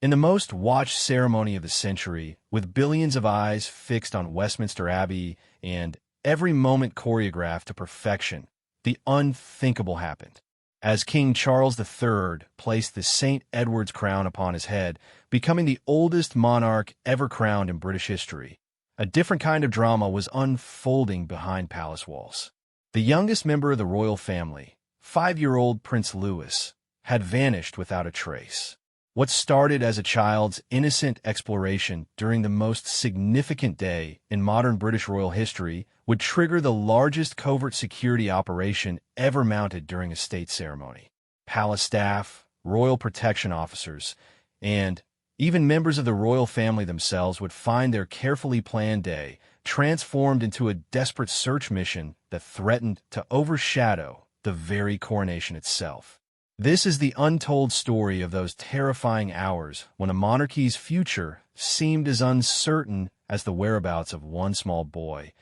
In the most watched ceremony of the century, with billions of eyes fixed on Westminster Abbey and every moment choreographed to perfection, the unthinkable happened. As King Charles III placed the St. Edward's crown upon his head, becoming the oldest monarch ever crowned in British history, a different kind of drama was unfolding behind palace walls. The youngest member of the royal family, 5-year-old Prince Louis, had vanished without a trace. What started as a child's innocent exploration during the most significant day in modern British royal history would trigger the largest covert security operation ever mounted during a state ceremony. Palace staff, royal protection officers, and even members of the royal family themselves would find their carefully planned day transformed into a desperate search mission that threatened to overshadow the very coronation itself. This is the untold story of those terrifying hours when a monarchy's future seemed as uncertain as the whereabouts of one small boy,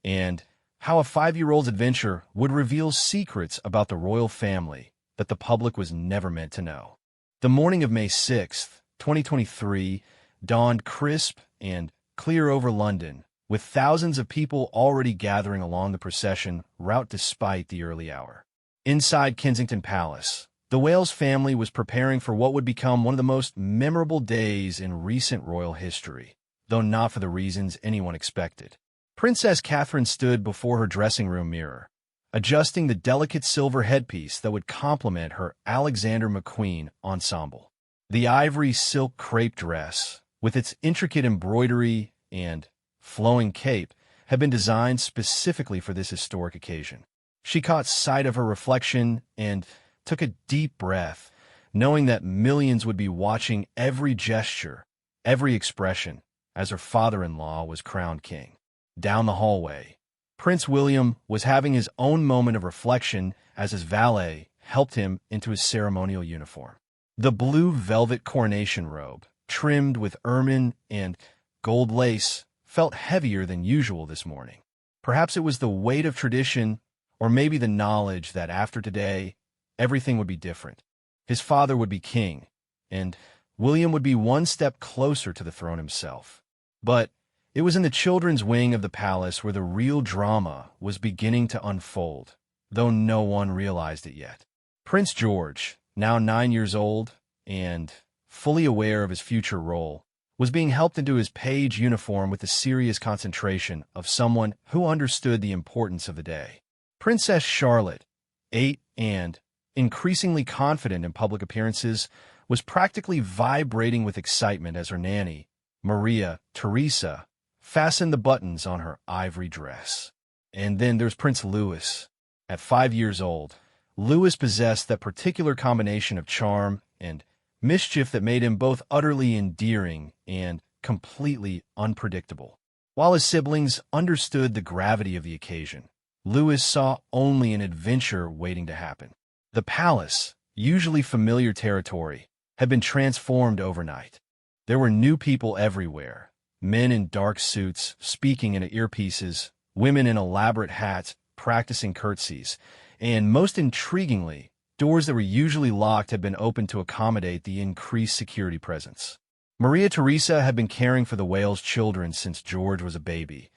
and how a 5-year-old's adventure would reveal secrets about the royal family that the public was never meant to know. The morning of May 6th, 2023, dawned crisp and clear over London, with thousands of people already gathering along the procession route despite the early hour. Inside Kensington Palace, the Wales family was preparing for what would become one of the most memorable days in recent royal history, though not for the reasons anyone expected. Princess Catherine stood before her dressing room mirror, adjusting the delicate silver headpiece that would complement her Alexander McQueen ensemble. The ivory silk crepe dress, with its intricate embroidery and flowing cape, had been designed specifically for this historic occasion. She caught sight of her reflection and took a deep breath, knowing that millions would be watching every gesture, every expression, as her father-in-law was crowned king. Down the hallway, Prince William was having his own moment of reflection as his valet helped him into his ceremonial uniform. The blue velvet coronation robe, trimmed with ermine and gold lace, felt heavier than usual this morning. Perhaps it was the weight of tradition, or maybe the knowledge that after today, everything would be different. His father would be king, and William would be one step closer to the throne himself. But it was in the children's wing of the palace where the real drama was beginning to unfold, though no one realized it yet. Prince George, now 9 years old and fully aware of his future role, was being helped into his page uniform with the serious concentration of someone who understood the importance of the day. Princess Charlotte, 8 and increasingly confident in public appearances, was practically vibrating with excitement as her nanny, Maria Theresa, fastened the buttons on her ivory dress. And then there's Prince Louis. At 5 years old, Louis possessed that particular combination of charm and mischief that made him both utterly endearing and completely unpredictable. While his siblings understood the gravity of the occasion, Louis saw only an adventure waiting to happen. The palace, usually familiar territory, had been transformed overnight. There were new people everywhere, men in dark suits speaking into earpieces, women in elaborate hats practicing curtsies, and most intriguingly, doors that were usually locked had been opened to accommodate the increased security presence. Maria Theresa had been caring for the Wales children since George was a baby,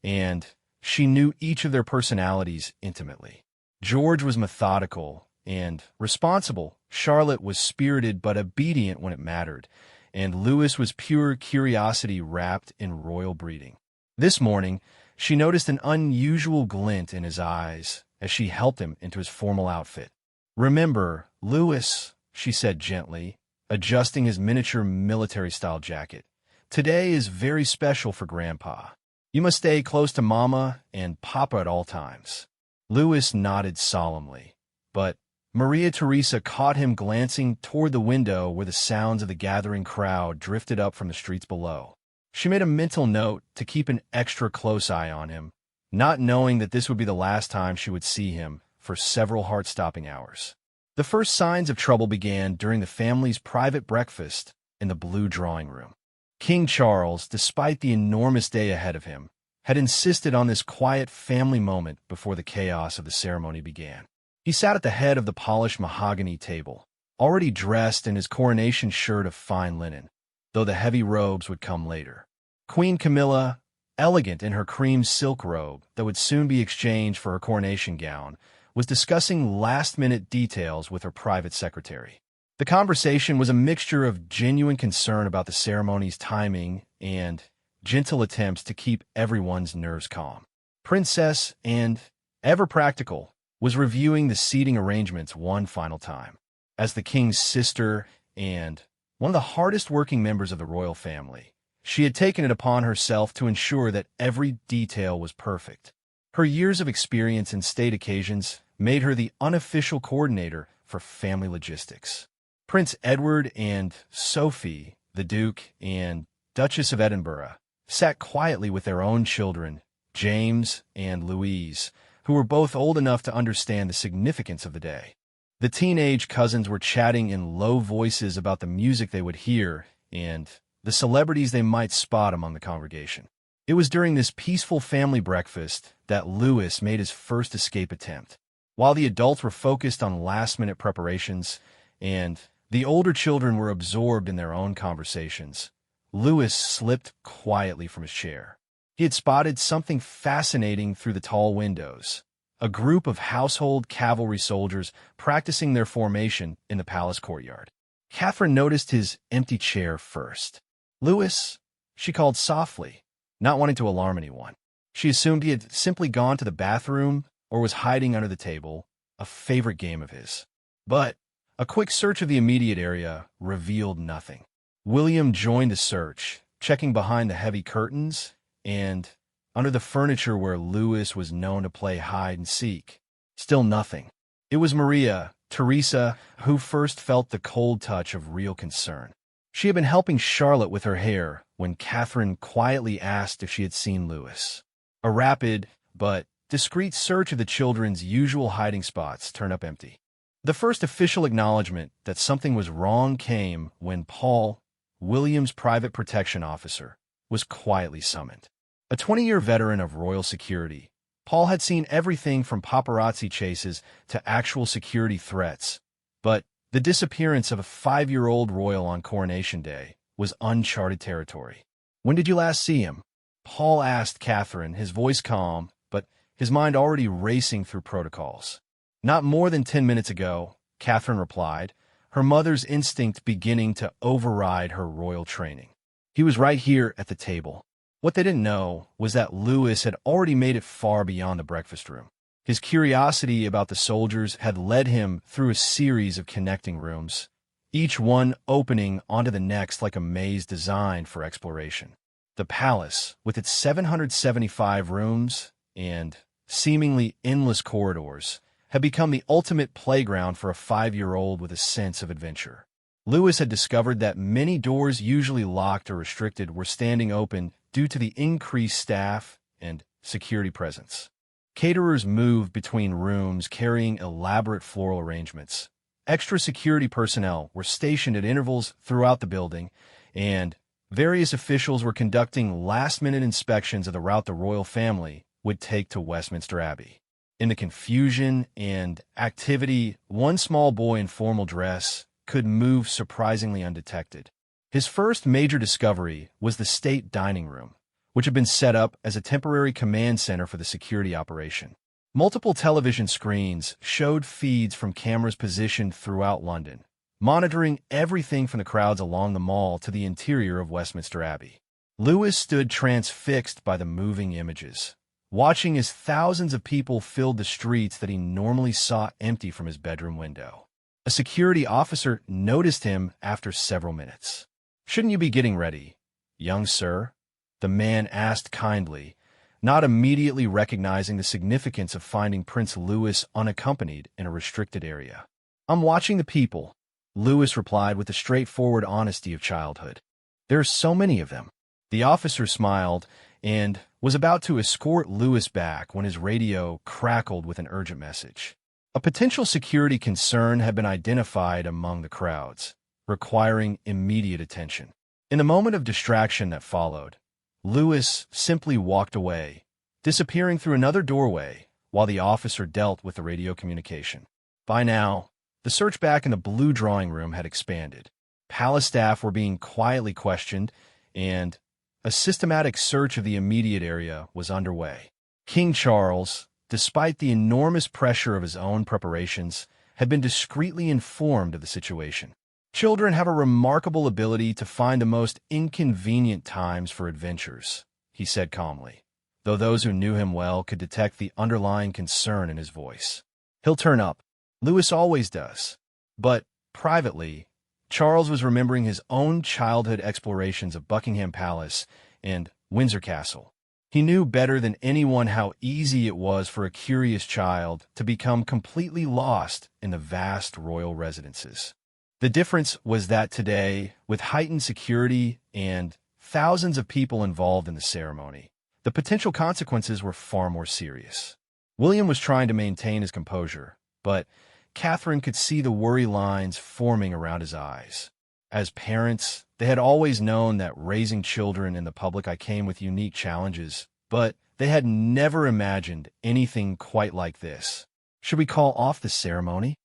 and she knew each of their personalities intimately. George was methodical and responsible. Charlotte was spirited but obedient when it mattered, and Louis was pure curiosity wrapped in royal breeding. This morning, she noticed an unusual glint in his eyes as she helped him into his formal outfit. "Remember, Louis," she said gently, adjusting his miniature military-style jacket, "today is very special for Grandpa. You must stay close to Mama and Papa at all times." Louis nodded solemnly, but Maria Theresa caught him glancing toward the window where the sounds of the gathering crowd drifted up from the streets below. She made a mental note to keep an extra close eye on him, not knowing that this would be the last time she would see him for several heart-stopping hours. The first signs of trouble began during the family's private breakfast in the blue drawing room. King Charles, despite the enormous day ahead of him, had insisted on this quiet family moment before the chaos of the ceremony began. He sat at the head of the polished mahogany table, already dressed in his coronation shirt of fine linen, though the heavy robes would come later. Queen Camilla, elegant in her cream silk robe that would soon be exchanged for her coronation gown, was discussing last-minute details with her private secretary. The conversation was a mixture of genuine concern about the ceremony's timing and gentle attempts to keep everyone's nerves calm. Princess, and ever practical, was reviewing the seating arrangements one final time. As the king's sister and one of the hardest-working members of the royal family, she had taken it upon herself to ensure that every detail was perfect. Her years of experience in state occasions made her the unofficial coordinator for family logistics. Prince Edward and Sophie, the Duke and Duchess of Edinburgh, sat quietly with their own children, James and Louise, who were both old enough to understand the significance of the day. The teenage cousins were chatting in low voices about the music they would hear and the celebrities they might spot among the congregation. It was during this peaceful family breakfast that Louis made his first escape attempt. While the adults were focused on last-minute preparations and the older children were absorbed in their own conversations, Louis slipped quietly from his chair. He had spotted something fascinating through the tall windows: a group of household cavalry soldiers practicing their formation in the palace courtyard. Catherine noticed his empty chair first. "Louis," she called softly, not wanting to alarm anyone. She assumed he had simply gone to the bathroom or was hiding under the table, a favorite game of his. But a quick search of the immediate area revealed nothing. William joined the search, checking behind the heavy curtains and under the furniture where Louis was known to play hide-and-seek. Still nothing. It was Maria, Teresa, who first felt the cold touch of real concern. She had been helping Charlotte with her hair when Catherine quietly asked if she had seen Louis. A rapid but discreet search of the children's usual hiding spots turned up empty. The first official acknowledgement that something was wrong came when Paul, William's private protection officer, was quietly summoned. A 20-year veteran of royal security, Paul had seen everything from paparazzi chases to actual security threats, but the disappearance of a 5-year-old royal on Coronation Day was uncharted territory. "When did you last see him?" Paul asked Catherine, his voice calm, but his mind already racing through protocols. "Not more than 10 minutes ago," Catherine replied, her mother's instinct beginning to override her royal training. "He was right here at the table." What they didn't know was that Louis had already made it far beyond the breakfast room. His curiosity about the soldiers had led him through a series of connecting rooms, each one opening onto the next like a maze designed for exploration. The palace, with its 775 rooms and seemingly endless corridors, had become the ultimate playground for a 5-year-old with a sense of adventure. Louis had discovered that many doors usually locked or restricted were standing open due to the increased staff and security presence. Caterers moved between rooms carrying elaborate floral arrangements. Extra security personnel were stationed at intervals throughout the building, and various officials were conducting last-minute inspections of the route the royal family would take to Westminster Abbey. In the confusion and activity, one small boy in formal dress could move surprisingly undetected. His first major discovery was the state dining room, which had been set up as a temporary command center for the security operation. Multiple television screens showed feeds from cameras positioned throughout London, monitoring everything from the crowds along the Mall to the interior of Westminster Abbey. Louis stood transfixed by the moving images, watching as thousands of people filled the streets that he normally saw empty from his bedroom window. A security officer noticed him after several minutes. "Shouldn't you be getting ready, young sir?" the man asked kindly, not immediately recognizing the significance of finding Prince Louis unaccompanied in a restricted area. "I'm watching the people," Louis replied with the straightforward honesty of childhood. "There are so many of them." The officer smiled and was about to escort Louis back when his radio crackled with an urgent message. A potential security concern had been identified among the crowds, requiring immediate attention. In the moment of distraction that followed, Louis simply walked away, disappearing through another doorway while the officer dealt with the radio communication. By now, The search back in the blue drawing room had expanded. Palace staff were being quietly questioned, and a systematic search of the immediate area was underway. King Charles, despite the enormous pressure of his own preparations, had been discreetly informed of the situation. Children have a remarkable ability to find the most inconvenient times for adventures, he said calmly, though those who knew him well could detect the underlying concern in his voice. He'll turn up. Louis always does. But, privately, Charles was remembering his own childhood explorations of Buckingham Palace and Windsor Castle. He knew better than anyone how easy it was for a curious child to become completely lost in the vast royal residences. The difference was that today, with heightened security and thousands of people involved in the ceremony, the potential consequences were far more serious. William was trying to maintain his composure, but Catherine could see the worry lines forming around his eyes. As parents, they had always known that raising children in the public eye came with unique challenges, but they had never imagined anything quite like this. "Should we call off the ceremony?"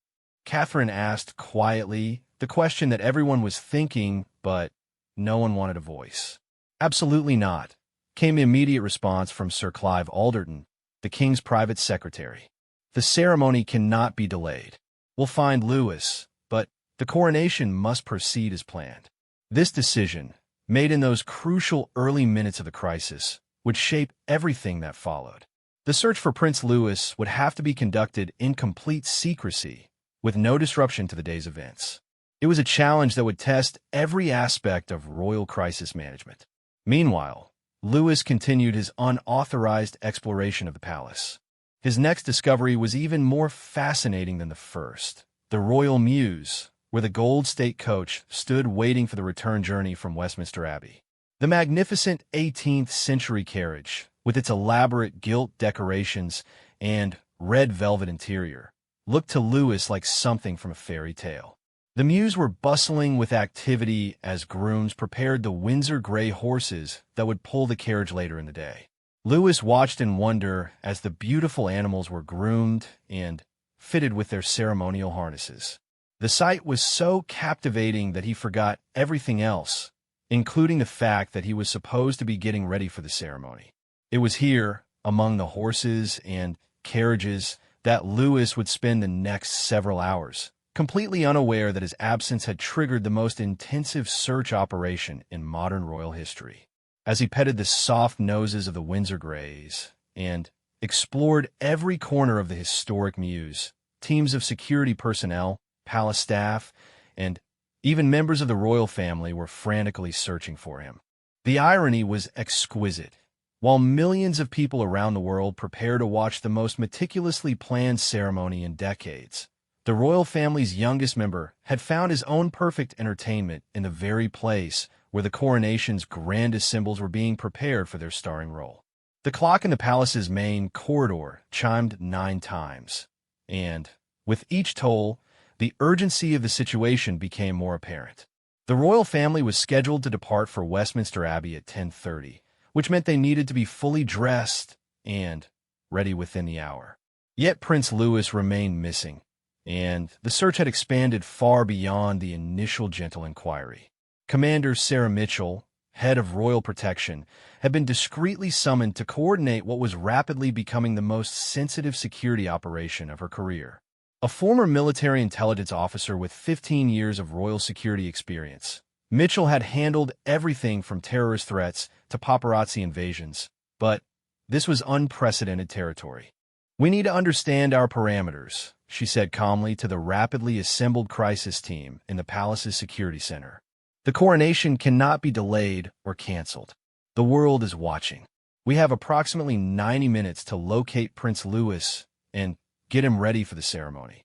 Catherine asked quietly, the question that everyone was thinking, but no one wanted a voice. "Absolutely not," came the immediate response from Sir Clive Alderton, the king's private secretary. "The ceremony cannot be delayed. We'll find Louis, but the coronation must proceed as planned." This decision, made in those crucial early minutes of the crisis, would shape everything that followed. The search for Prince Louis would have to be conducted in complete secrecy, with no disruption to the day's events. It was a challenge that would test every aspect of royal crisis management. Meanwhile, Louis continued his unauthorized exploration of the palace. His next discovery was even more fascinating than the first. The Royal Mews, where the gold state coach stood waiting for the return journey from Westminster Abbey. The magnificent 18th century carriage, with its elaborate gilt decorations and red velvet interior, looked to Louis like something from a fairy tale. The Mews were bustling with activity as grooms prepared the Windsor gray horses that would pull the carriage later in the day. Louis watched in wonder as the beautiful animals were groomed and fitted with their ceremonial harnesses. The sight was so captivating that he forgot everything else, including the fact that he was supposed to be getting ready for the ceremony. It was here, among the horses and carriages, that Louis would spend the next several hours, completely unaware that his absence had triggered the most intensive search operation in modern royal history. As he petted the soft noses of the Windsor Greys and explored every corner of the historic Mews, teams of security personnel, palace staff, and even members of the royal family were frantically searching for him. The irony was exquisite. While millions of people around the world prepare to watch the most meticulously planned ceremony in decades, the royal family's youngest member had found his own perfect entertainment in the very place where the coronation's grandest symbols were being prepared for their starring role. The clock in the palace's main corridor chimed 9 times, and, with each toll, the urgency of the situation became more apparent. The royal family was scheduled to depart for Westminster Abbey at 10:30, which meant they needed to be fully dressed and ready within the hour. Yet Prince Louis remained missing, and the search had expanded far beyond the initial gentle inquiry. Commander Sarah Mitchell, head of Royal Protection, had been discreetly summoned to coordinate what was rapidly becoming the most sensitive security operation of her career. A former military intelligence officer with 15 years of royal security experience, Mitchell had handled everything from terrorist threats to paparazzi invasions, but this was unprecedented territory. "We need to understand our parameters," she said calmly to the rapidly assembled crisis team in the palace's security center. "The coronation cannot be delayed or canceled. The world is watching. We have approximately 90 minutes to locate Prince Louis and get him ready for the ceremony."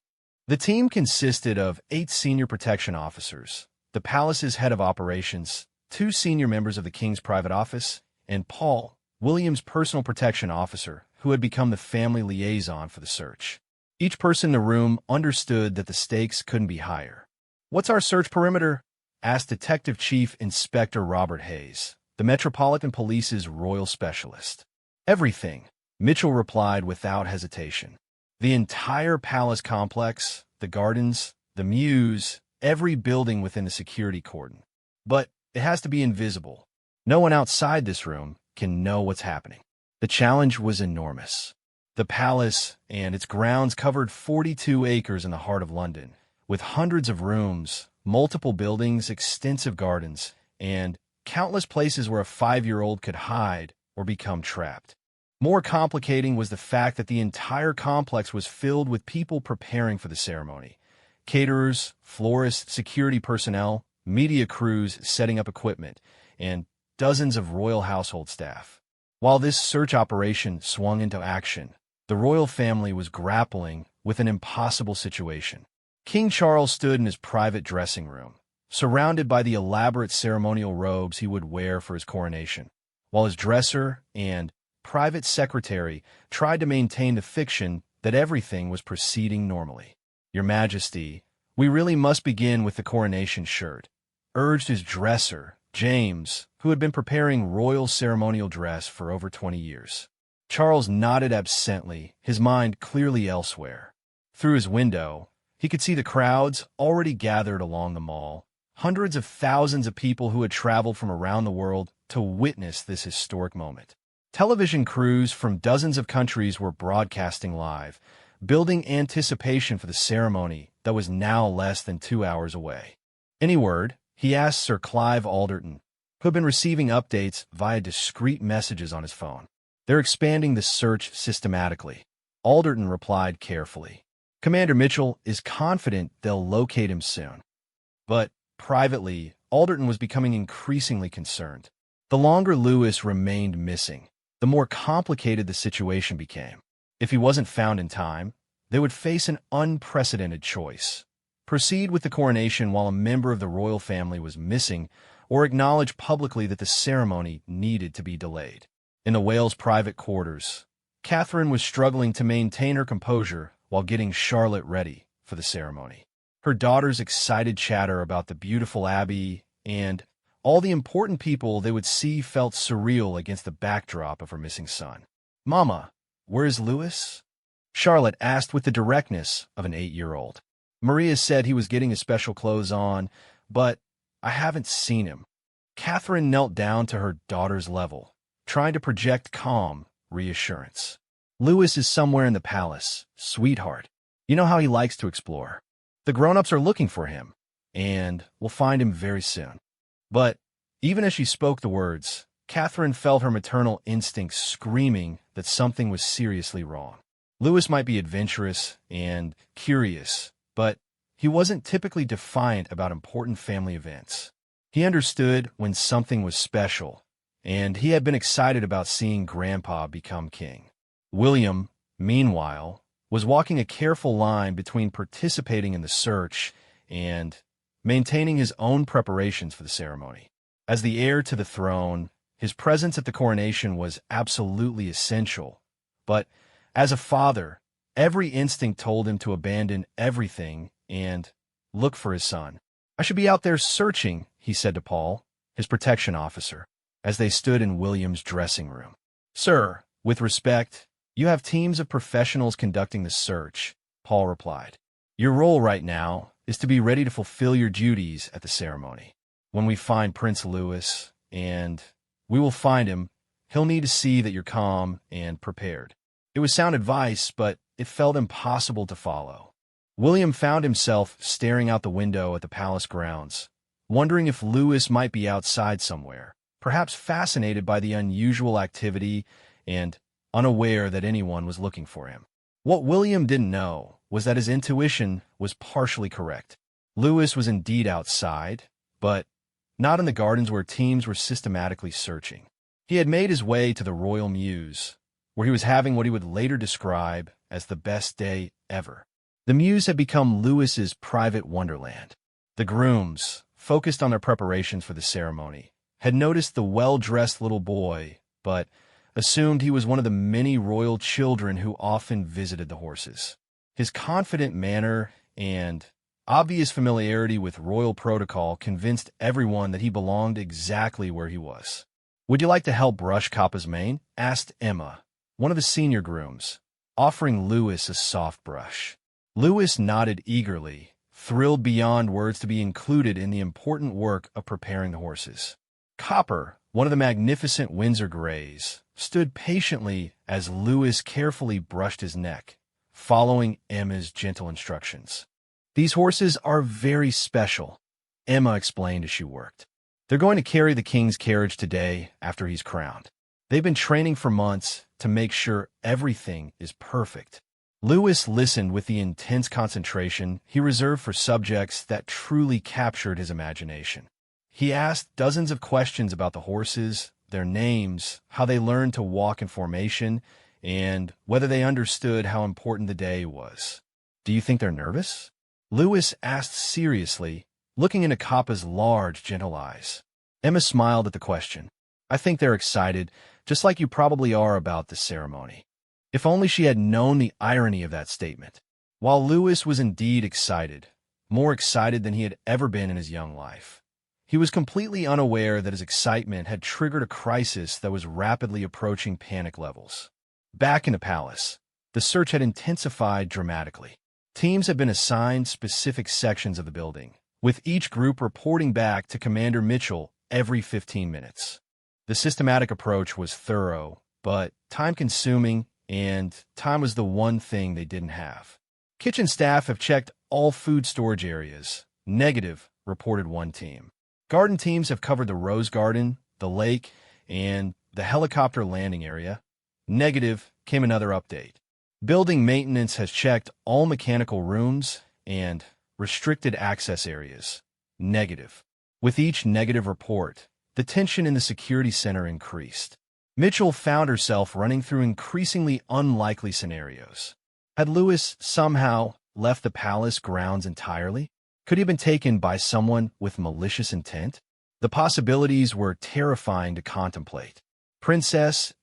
The team consisted of 8 senior protection officers, the palace's head of operations, 2 senior members of the king's private office, and Paul, William's personal protection officer, who had become the family liaison for the search. Each person in the room understood that the stakes couldn't be higher. "What's our search perimeter?" asked Detective Chief Inspector Robert Hayes, the Metropolitan Police's royal specialist. "Everything," Mitchell replied without hesitation. "The entire palace complex, the gardens, the Mews, every building within the security cordon. But it has to be invisible. No one outside this room can know what's happening. The challenge was enormous. The palace and its grounds covered 42 acres in the heart of London, with hundreds of rooms, multiple buildings, extensive gardens, and countless places where a 5-year-old could hide or become trapped. More complicating was the fact that the entire complex was filled with people preparing for the ceremony. Caterers, florists, security personnel, media crews setting up equipment, and dozens of royal household staff. While this search operation swung into action, the royal family was grappling with an impossible situation. King Charles stood in his private dressing room, surrounded by the elaborate ceremonial robes he would wear for his coronation, while his dresser and private secretary tried to maintain the fiction that everything was proceeding normally. "Your Majesty, we really must begin with the coronation shirt," urged his dresser, James, who had been preparing royal ceremonial dress for over 20 years. Charles nodded absently, his mind clearly elsewhere. Through his window, he could see the crowds already gathered along the mall, hundreds of thousands of people who had traveled from around the world to witness this historic moment. Television crews from dozens of countries were broadcasting live, building anticipation for the ceremony that was now less than 2 hours away. "Any word?" he asked Sir Clive Alderton, who had been receiving updates via discreet messages on his phone. "They're expanding the search systematically," Alderton replied carefully. "Commander Mitchell is confident they'll locate him soon." But privately, Alderton was becoming increasingly concerned. The longer Louis remained missing, the more complicated the situation became. If he wasn't found in time, they would face an unprecedented choice: proceed with the coronation while a member of the royal family was missing, or acknowledge publicly that the ceremony needed to be delayed. In the Wales private quarters, Catherine was struggling to maintain her composure while getting Charlotte ready for the ceremony. Her daughter's excited chatter about the beautiful abbey and all the important people they would see felt surreal against the backdrop of her missing son. "Mama, where is Louis?" Charlotte asked with the directness of an 8-year-old. "Maria said he was getting his special clothes on, but I haven't seen him." Catherine knelt down to her daughter's level, trying to project calm reassurance. "Louis is somewhere in the palace, sweetheart. You know how he likes to explore. The grown-ups are looking for him, and we'll find him very soon." But even as she spoke the words, Catherine felt her maternal instincts screaming that something was seriously wrong. Louis might be adventurous and curious, but he wasn't typically defiant about important family events. He understood when something was special, and he had been excited about seeing Grandpa become king. William, meanwhile, was walking a careful line between participating in the search and maintaining his own preparations for the ceremony. As the heir to the throne, his presence at the coronation was absolutely essential. But as a father, every instinct told him to abandon everything and look for his son. "I should be out there searching," he said to Paul, his protection officer, as they stood in William's dressing room. "Sir, with respect, you have teams of professionals conducting the search," Paul replied. "Your role right now is to be ready to fulfill your duties at the ceremony. When we find Prince Louis, and we will find him, he'll need to see that you're calm and prepared." It was sound advice, but it felt impossible to follow. William found himself staring out the window at the palace grounds, wondering if Louis might be outside somewhere, perhaps fascinated by the unusual activity and unaware that anyone was looking for him. What William didn't know was that his intuition was partially correct. Louis was indeed outside, but not in the gardens where teams were systematically searching. He had made his way to the Royal Mews, where he was having what he would later describe as the best day ever. The Mews had become Louis's private wonderland. The grooms, focused on their preparations for the ceremony, had noticed the well-dressed little boy, but assumed he was one of the many royal children who often visited the horses. His confident manner and obvious familiarity with royal protocol convinced everyone that he belonged exactly where he was. "Would you like to help brush Kappa's mane?" asked Emma, one of the senior grooms, offering Louis a soft brush. Louis nodded eagerly, thrilled beyond words to be included in the important work of preparing the horses. Copper, one of the magnificent Windsor Greys, stood patiently as Louis carefully brushed his neck, following Emma's gentle instructions. "These horses are very special," Emma explained as she worked. "They're going to carry the king's carriage today after he's crowned. They've been training for months to make sure everything is perfect." Louis listened with the intense concentration he reserved for subjects that truly captured his imagination. He asked dozens of questions about the horses, their names, how they learned to walk in formation, and whether they understood how important the day was. "Do you think they're nervous?" Louis asked seriously, looking into Kappa's large, gentle eyes. Emma smiled at the question. "I think they're excited, just like you probably are about this ceremony." If only she had known the irony of that statement. While Louis was indeed excited, more excited than he had ever been in his young life, he was completely unaware that his excitement had triggered a crisis that was rapidly approaching panic levels. Back in the palace, the search had intensified dramatically. Teams had been assigned specific sections of the building, with each group reporting back to Commander Mitchell every 15 minutes. The systematic approach was thorough, but time-consuming, and time was the one thing they didn't have. "Kitchen staff have checked all food storage areas. Negative," reported one team. "Garden teams have covered the rose garden, the lake, and the helicopter landing area." Negative, came another update. "Building maintenance has checked all mechanical rooms and restricted access areas." Negative. With each negative report, the tension in the security center increased. Mitchell found herself running through increasingly unlikely scenarios. Had Louis somehow left the palace grounds entirely? Could he have been taken by someone with malicious intent? The possibilities were terrifying to contemplate. Princess,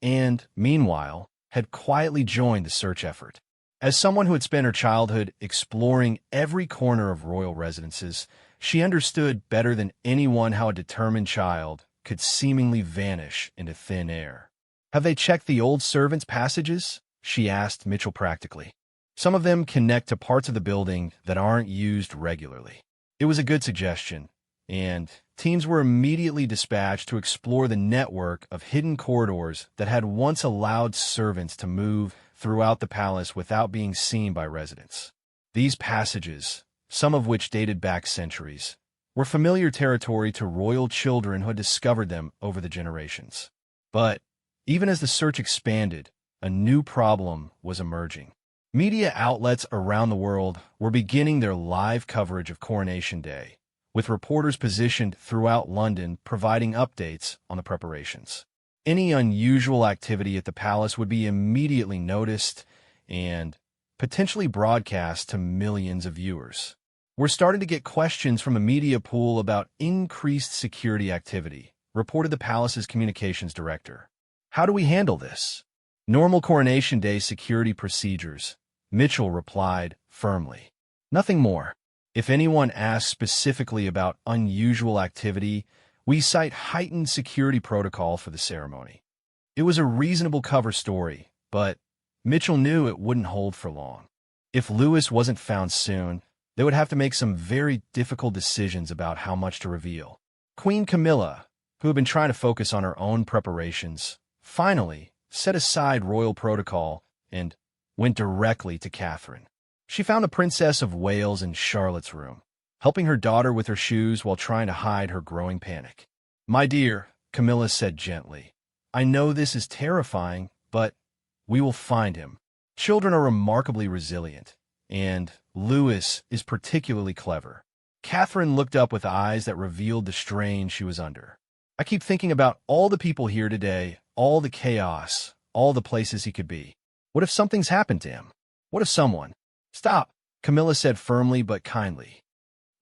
meanwhile, had quietly joined the search effort. As someone who had spent her childhood exploring every corner of royal residences, she understood better than anyone how a determined child could seemingly vanish into thin air. "Have they checked the old servants' passages?" she asked Mitchell practically. "Some of them connect to parts of the building that aren't used regularly." It was a good suggestion, and teams were immediately dispatched to explore the network of hidden corridors that had once allowed servants to move throughout the palace without being seen by residents. These passages, some of which dated back centuries, were familiar territory to royal children who had discovered them over the generations. But even as the search expanded, a new problem was emerging. Media outlets around the world were beginning their live coverage of Coronation Day, with reporters positioned throughout London providing updates on the preparations. Any unusual activity at the palace would be immediately noticed and potentially broadcast to millions of viewers. "We're starting to get questions from the media pool about increased security activity," reported the palace's communications director. "How do we handle this?" "Normal Coronation Day security procedures," Mitchell replied firmly. "Nothing more. If anyone asks specifically about unusual activity, we cite heightened security protocol for the ceremony." It was a reasonable cover story, but Mitchell knew it wouldn't hold for long. If Louis wasn't found soon, they would have to make some very difficult decisions about how much to reveal. Queen Camilla, who had been trying to focus on her own preparations, finally set aside royal protocol and went directly to Catherine. She found the Princess of Wales in Charlotte's room, helping her daughter with her shoes while trying to hide her growing panic. "My dear," Camilla said gently, "I know this is terrifying, but we will find him. Children are remarkably resilient, and Louis is particularly clever." Catherine looked up with eyes that revealed the strain she was under. "I keep thinking about all the people here today, all the chaos, all the places he could be. What if something's happened to him? What if someone—" "Stop," Camilla said firmly but kindly.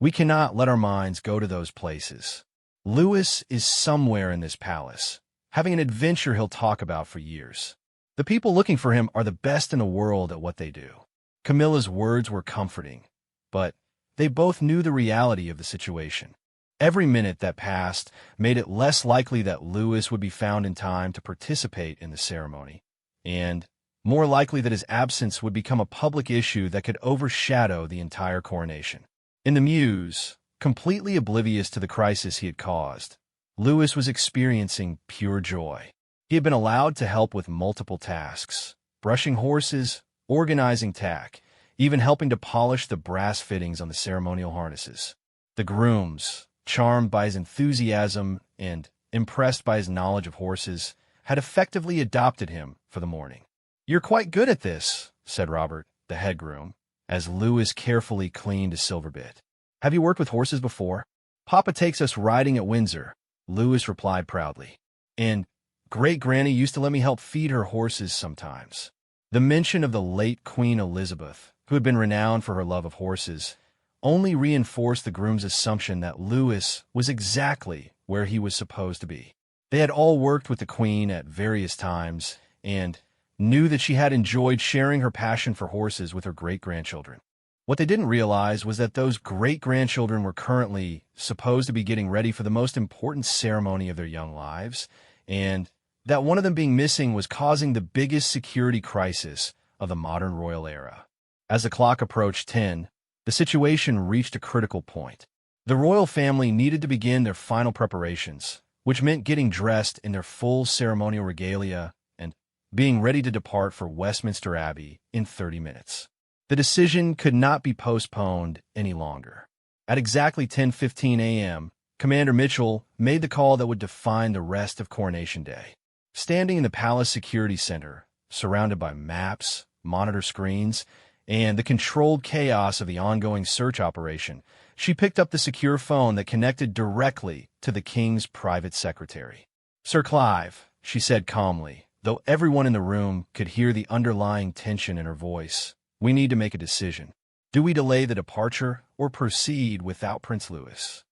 "We cannot let our minds go to those places. Louis is somewhere in this palace, having an adventure he'll talk about for years. The people looking for him are the best in the world at what they do." Camilla's words were comforting, but they both knew the reality of the situation. Every minute that passed made it less likely that Louis would be found in time to participate in the ceremony, and more likely that his absence would become a public issue that could overshadow the entire coronation. In the mews, completely oblivious to the crisis he had caused, Louis was experiencing pure joy. He had been allowed to help with multiple tasks, brushing horses, organizing tack, even helping to polish the brass fittings on the ceremonial harnesses. The grooms, charmed by his enthusiasm and impressed by his knowledge of horses, had effectively adopted him for the morning. "You're quite good at this," said Robert, the head groom, as Louis carefully cleaned a silver bit. "Have you worked with horses before?" "Papa takes us riding at Windsor," Louis replied proudly. "And great-granny used to let me help feed her horses sometimes." The mention of the late Queen Elizabeth, who had been renowned for her love of horses, only reinforced the groom's assumption that Louis was exactly where he was supposed to be. They had all worked with the Queen at various times and knew that she had enjoyed sharing her passion for horses with her great-grandchildren. What they didn't realize was that those great-grandchildren were currently supposed to be getting ready for the most important ceremony of their young lives, and that one of them being missing was causing the biggest security crisis of the modern royal era. As the clock approached 10, the situation reached a critical point. The royal family needed to begin their final preparations, which meant getting dressed in their full ceremonial regalia and being ready to depart for Westminster Abbey in 30 minutes. The decision could not be postponed any longer. At exactly 10:15 a.m., Commander Mitchell made the call that would define the rest of Coronation Day. Standing in the Palace Security Center, surrounded by maps, monitor screens, and the controlled chaos of the ongoing search operation, she picked up the secure phone that connected directly to the King's private secretary. "Sir Clive," she said calmly, though everyone in the room could hear the underlying tension in her voice, "we need to make a decision. Do we delay the departure or proceed without Prince Louis?"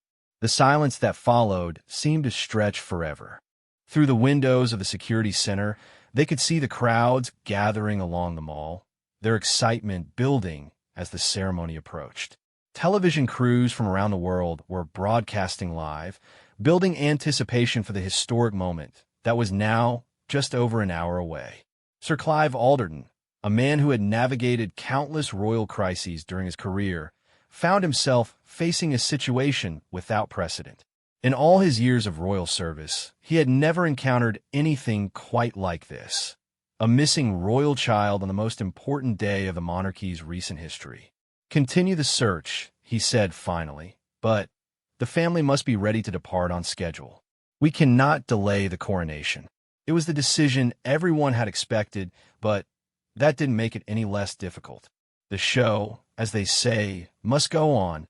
The silence that followed seemed to stretch forever. Through the windows of the security center, they could see the crowds gathering along the mall, their excitement building as the ceremony approached. Television crews from around the world were broadcasting live, building anticipation for the historic moment that was now just over an hour away. Sir Clive Alderton, a man who had navigated countless royal crises during his career, found himself facing a situation without precedent. In all his years of royal service, he had never encountered anything quite like this. A missing royal child on the most important day of the monarchy's recent history. "Continue the search," he said finally, "but the family must be ready to depart on schedule. We cannot delay the coronation." It was the decision everyone had expected, but that didn't make it any less difficult. The show, as they say, must go on,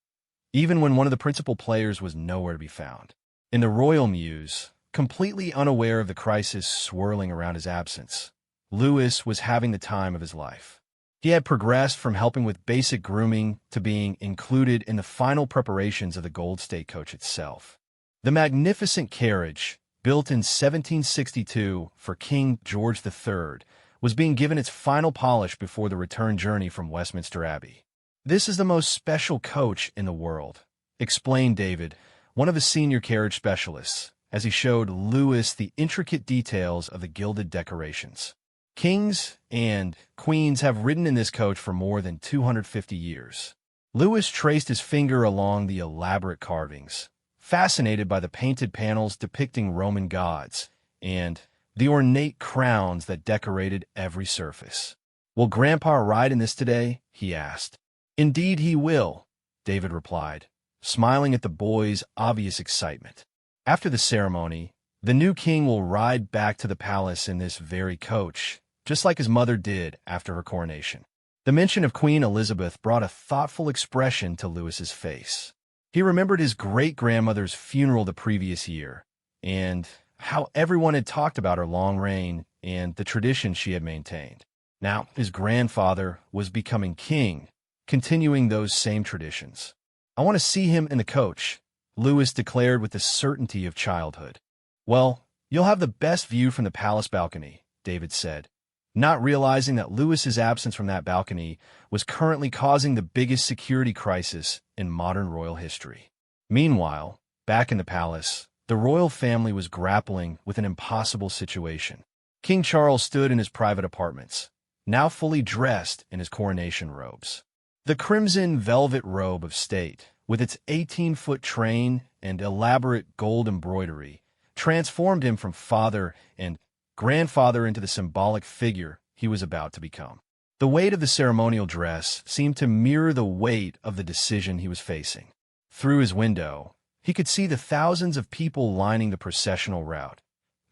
even when one of the principal players was nowhere to be found. In the royal mews, completely unaware of the crisis swirling around his absence, Louis was having the time of his life. He had progressed from helping with basic grooming to being included in the final preparations of the Gold State coach itself. The magnificent carriage, built in 1762 for King George III, was being given its final polish before the return journey from Westminster Abbey. "This is the most special coach in the world," explained David, one of the senior carriage specialists, as he showed Louis the intricate details of the gilded decorations. "Kings and queens have ridden in this coach for more than 250 years. Louis traced his finger along the elaborate carvings, fascinated by the painted panels depicting Roman gods and the ornate crowns that decorated every surface. "Will Grandpa ride in this today?" he asked. "Indeed he will," David replied, smiling at the boy's obvious excitement. After the ceremony, the new king will ride back to the palace in this very coach, just like his mother did after her coronation. The mention of Queen Elizabeth brought a thoughtful expression to Louis's face. He remembered his great-grandmother's funeral the previous year, and how everyone had talked about her long reign and the tradition she had maintained. Now, his grandfather was becoming king, continuing those same traditions. "I want to see him in the coach," Louis declared with the certainty of childhood. "Well, you'll have the best view from the palace balcony," David said, not realizing that Louis's absence from that balcony was currently causing the biggest security crisis in modern royal history. Meanwhile, back in the palace, the royal family was grappling with an impossible situation. King Charles stood in his private apartments, now fully dressed in his coronation robes. The crimson velvet robe of state with its 18-foot train and elaborate gold embroidery, transformed him from father and grandfather into the symbolic figure he was about to become. The weight of the ceremonial dress seemed to mirror the weight of the decision he was facing. Through his window, he could see the thousands of people lining the processional route,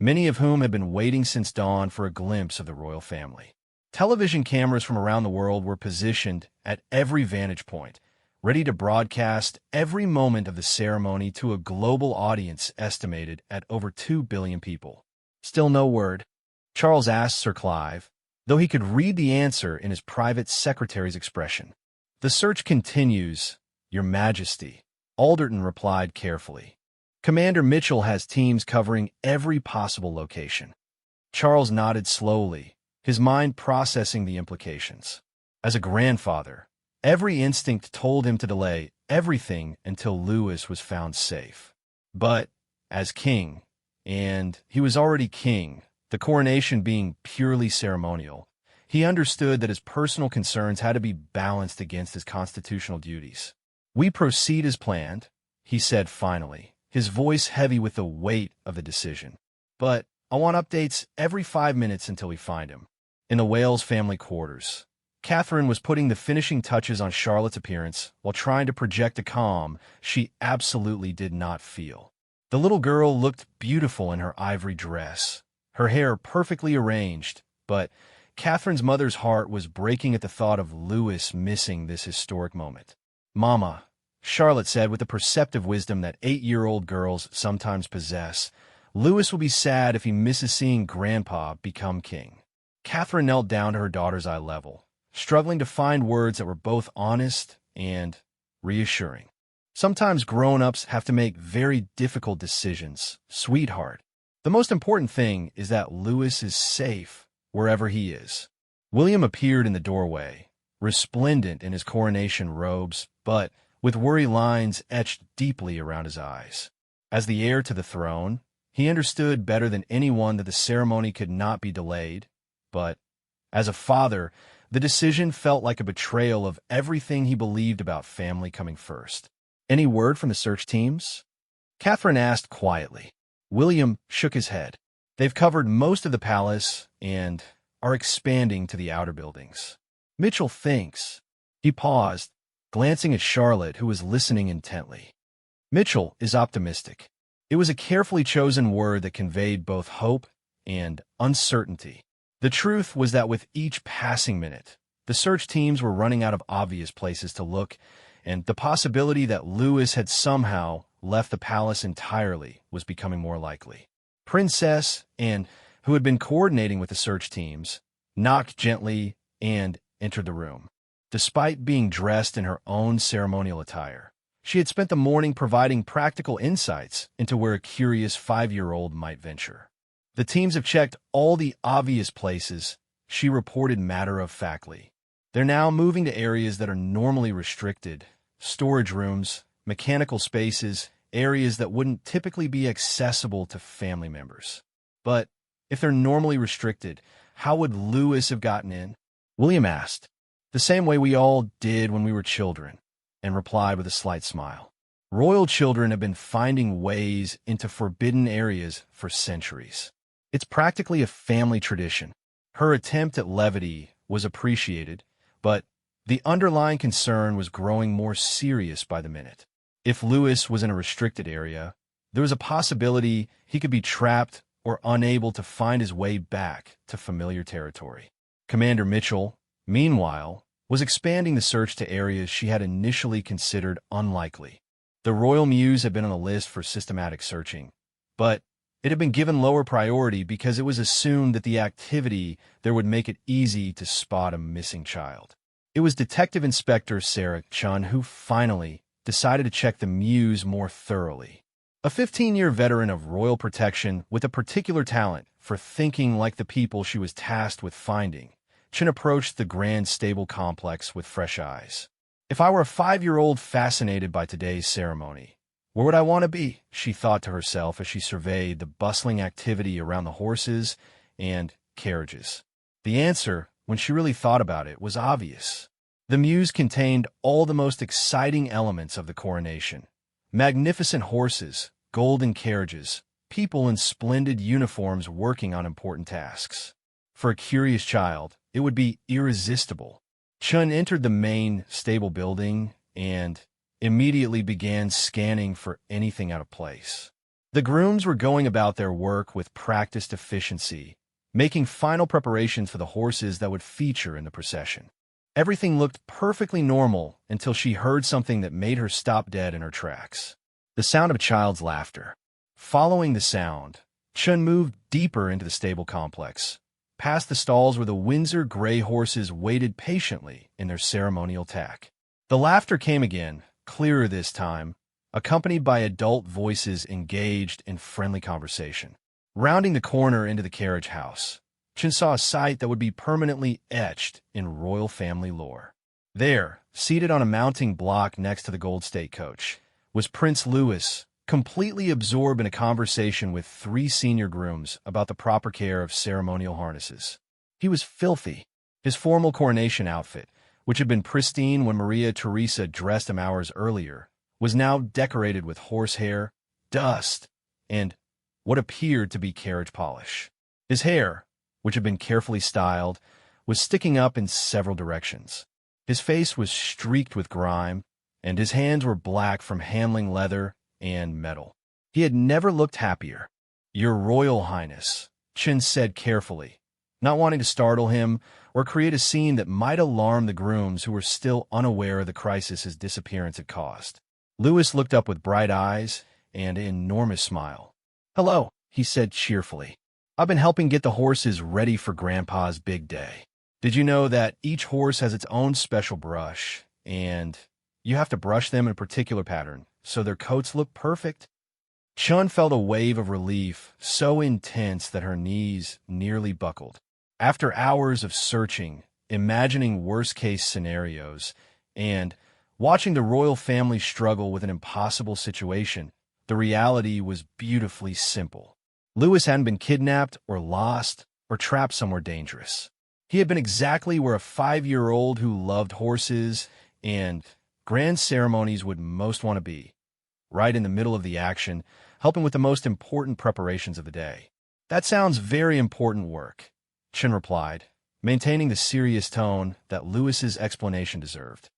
many of whom had been waiting since dawn for a glimpse of the royal family. Television cameras from around the world were positioned at every vantage point, ready to broadcast every moment of the ceremony to a global audience estimated at over 2 billion people. Still no word. Charles asked Sir Clive, though he could read the answer in his private secretary's expression. "The search continues, Your Majesty," Alderton replied carefully. "Commander Mitchell has teams covering every possible location." Charles nodded slowly, his mind processing the implications. As a grandfather, every instinct told him to delay everything until Louis was found safe. But as king, and he was already king, the coronation being purely ceremonial, he understood that his personal concerns had to be balanced against his constitutional duties. "We proceed as planned," he said finally, his voice heavy with the weight of the decision. "But I want updates every 5 minutes until we find him." In the Wales family quarters, Catherine was putting the finishing touches on Charlotte's appearance while trying to project a calm she absolutely did not feel. The little girl looked beautiful in her ivory dress, her hair perfectly arranged, but Catherine's mother's heart was breaking at the thought of Louis missing this historic moment. "Mama," Charlotte said with the perceptive wisdom that 8-year-old girls sometimes possess, "Louis will be sad if he misses seeing Grandpa become king." Catherine knelt down to her daughter's eye level, struggling to find words that were both honest and reassuring. "Sometimes grown-ups have to make very difficult decisions, sweetheart. The most important thing is that Louis is safe wherever he is." William appeared in the doorway, resplendent in his coronation robes, but with worry lines etched deeply around his eyes. As the heir to the throne, he understood better than anyone that the ceremony could not be delayed, but as a father, the decision felt like a betrayal of everything he believed about family coming first. "Any word from the search teams?" Catherine asked quietly. William shook his head. "They've covered most of the palace and are expanding to the outer buildings. Mitchell thinks." He paused, glancing at Charlotte, who was listening intently. "Mitchell is optimistic." It was a carefully chosen word that conveyed both hope and uncertainty. The truth was that with each passing minute, the search teams were running out of obvious places to look, and the possibility that Louis had somehow left the palace entirely was becoming more likely. Princess Anne, who had been coordinating with the search teams, knocked gently and entered the room. Despite being dressed in her own ceremonial attire, she had spent the morning providing practical insights into where a curious 5-year-old might venture. "The teams have checked all the obvious places," she reported matter-of-factly. "They're now moving to areas that are normally restricted, storage rooms, mechanical spaces, areas that wouldn't typically be accessible to family members." "But if they're normally restricted, how would Louis have gotten in?" William asked. "The same way we all did when we were children," and replied with a slight smile. "Royal children have been finding ways into forbidden areas for centuries. It's practically a family tradition." Her attempt at levity was appreciated, but the underlying concern was growing more serious by the minute. If Louis was in a restricted area, there was a possibility he could be trapped or unable to find his way back to familiar territory. Commander Mitchell, meanwhile, was expanding the search to areas she had initially considered unlikely. The Royal Mews had been on the list for systematic searching, but it had been given lower priority because it was assumed that the activity there would make it easy to spot a missing child. It was Detective Inspector Sarah Chun who finally decided to check the Mews more thoroughly. A 15-year veteran of royal protection with a particular talent for thinking like the people she was tasked with finding, Chun approached the grand stable complex with fresh eyes. "If I were a 5-year-old fascinated by today's ceremony, where would I want to be?" she thought to herself as she surveyed the bustling activity around the horses and carriages. The answer, when she really thought about it, was obvious. The mews contained all the most exciting elements of the coronation. Magnificent horses, golden carriages, people in splendid uniforms working on important tasks. For a curious child, it would be irresistible. Chun entered the main stable building and immediately began scanning for anything out of place. The grooms were going about their work with practiced efficiency, making final preparations for the horses that would feature in the procession. Everything looked perfectly normal until she heard something that made her stop dead in her tracks. The sound of a child's laughter. Following the sound, Chun moved deeper into the stable complex, past the stalls where the Windsor gray horses waited patiently in their ceremonial tack. The laughter came again, clearer this time, accompanied by adult voices engaged in friendly conversation. Rounding the corner into the carriage house, Chun saw a sight that would be permanently etched in royal family lore. There, seated on a mounting block next to the Gold State coach, was Prince Louis, completely absorbed in a conversation with 3 senior grooms about the proper care of ceremonial harnesses. He was filthy. His formal coronation outfit, which had been pristine when Maria Theresa dressed him hours earlier, was now decorated with horsehair, dust, and what appeared to be carriage polish. His hair, which had been carefully styled, was sticking up in several directions. His face was streaked with grime, and his hands were black from handling leather and metal. He had never looked happier. "Your Royal Highness," Chun said carefully, not wanting to startle him or create a scene that might alarm the grooms who were still unaware of the crisis his disappearance had caused. Louis looked up with bright eyes and an enormous smile. "Hello," he said cheerfully. "I've been helping get the horses ready for Grandpa's big day. Did you know that each horse has its own special brush, and you have to brush them in a particular pattern so their coats look perfect?" Chun felt a wave of relief so intense that her knees nearly buckled. After hours of searching, imagining worst-case scenarios, and watching the royal family struggle with an impossible situation, the reality was beautifully simple. Louis hadn't been kidnapped or lost or trapped somewhere dangerous. He had been exactly where a 5-year-old who loved horses and grand ceremonies would most want to be, right in the middle of the action, helping with the most important preparations of the day. "That sounds very important work," Chun replied, maintaining the serious tone that Louis's explanation deserved.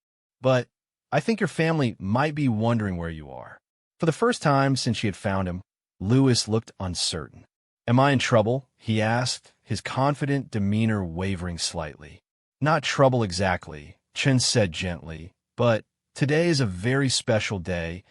"But I think your family might be wondering where you are." For the first time since she had found him, Louis looked uncertain. "Am I in trouble?" he asked, his confident demeanor wavering slightly. "Not trouble exactly," Chun said gently, "but today is a very special day,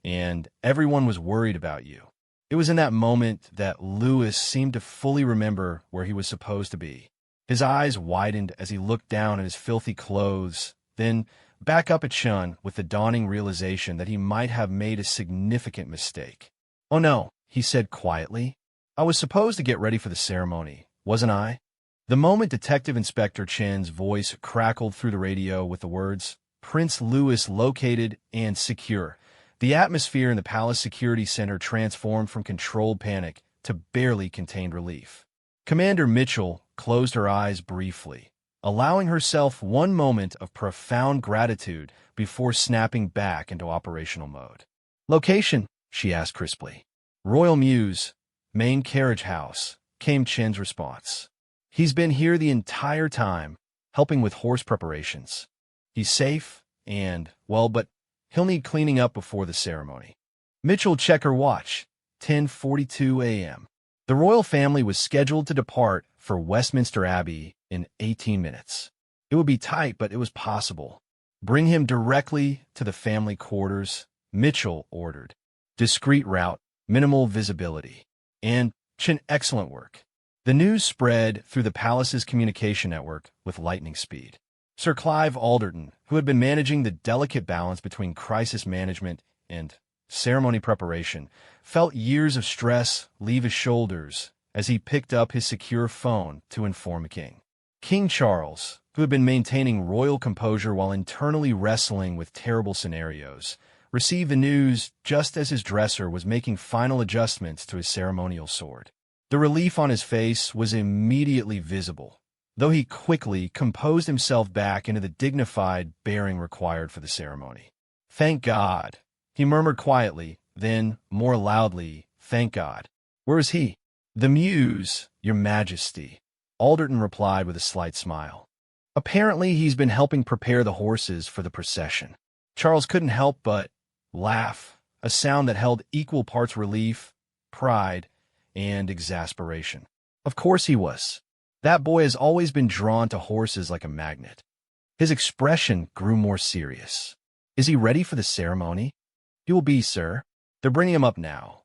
and everyone was worried about you." It was in that moment that Louis seemed to fully remember where he was supposed to be. His eyes widened as he looked down at his filthy clothes, then back up at Chun with the dawning realization that he might have made a significant mistake. "Oh no," he said quietly. "I was supposed to get ready for the ceremony, wasn't I?" The moment Detective Inspector Chen's voice crackled through the radio with the words, "Prince Louis located and secure," the atmosphere in the Palace Security Center transformed from controlled panic to barely contained relief. Commander Mitchell closed her eyes briefly, allowing herself one moment of profound gratitude before snapping back into operational mode. "Location?" she asked crisply. "Royal Mews, main carriage house," came Chen's response. "He's been here the entire time, helping with horse preparations. He's safe and, well, but he'll need cleaning up before the ceremony." Mitchell checked her watch. 10:42 a.m. The royal family was scheduled to depart for Westminster Abbey in 18 minutes. It would be tight, but it was possible. "Bring him directly to the family quarters," Mitchell ordered. "Discreet route, minimal visibility." And Chen, excellent work. The news spread through the palace's communication network with lightning speed. Sir Clive Alderton, who had been managing the delicate balance between crisis management and ceremony preparation, felt years of stress leave his shoulders as he picked up his secure phone to inform the king. King Charles, who had been maintaining royal composure while internally wrestling with terrible scenarios, received the news just as his dresser was making final adjustments to his ceremonial sword. The relief on his face was immediately visible. though he quickly composed himself back into the dignified bearing required for the ceremony. "Thank God," he murmured quietly, then, more loudly, "Thank God." "Where is he?" "The Muse, Your Majesty," Alderton replied with a slight smile. "Apparently he's been helping prepare the horses for the procession." Charles couldn't help but laugh, a sound that held equal parts relief, pride, and exasperation. Of course he was. That boy has always been drawn to horses like a magnet. His expression grew more serious. "Is he ready for the ceremony?" "He will be, sir. They're bringing him up now."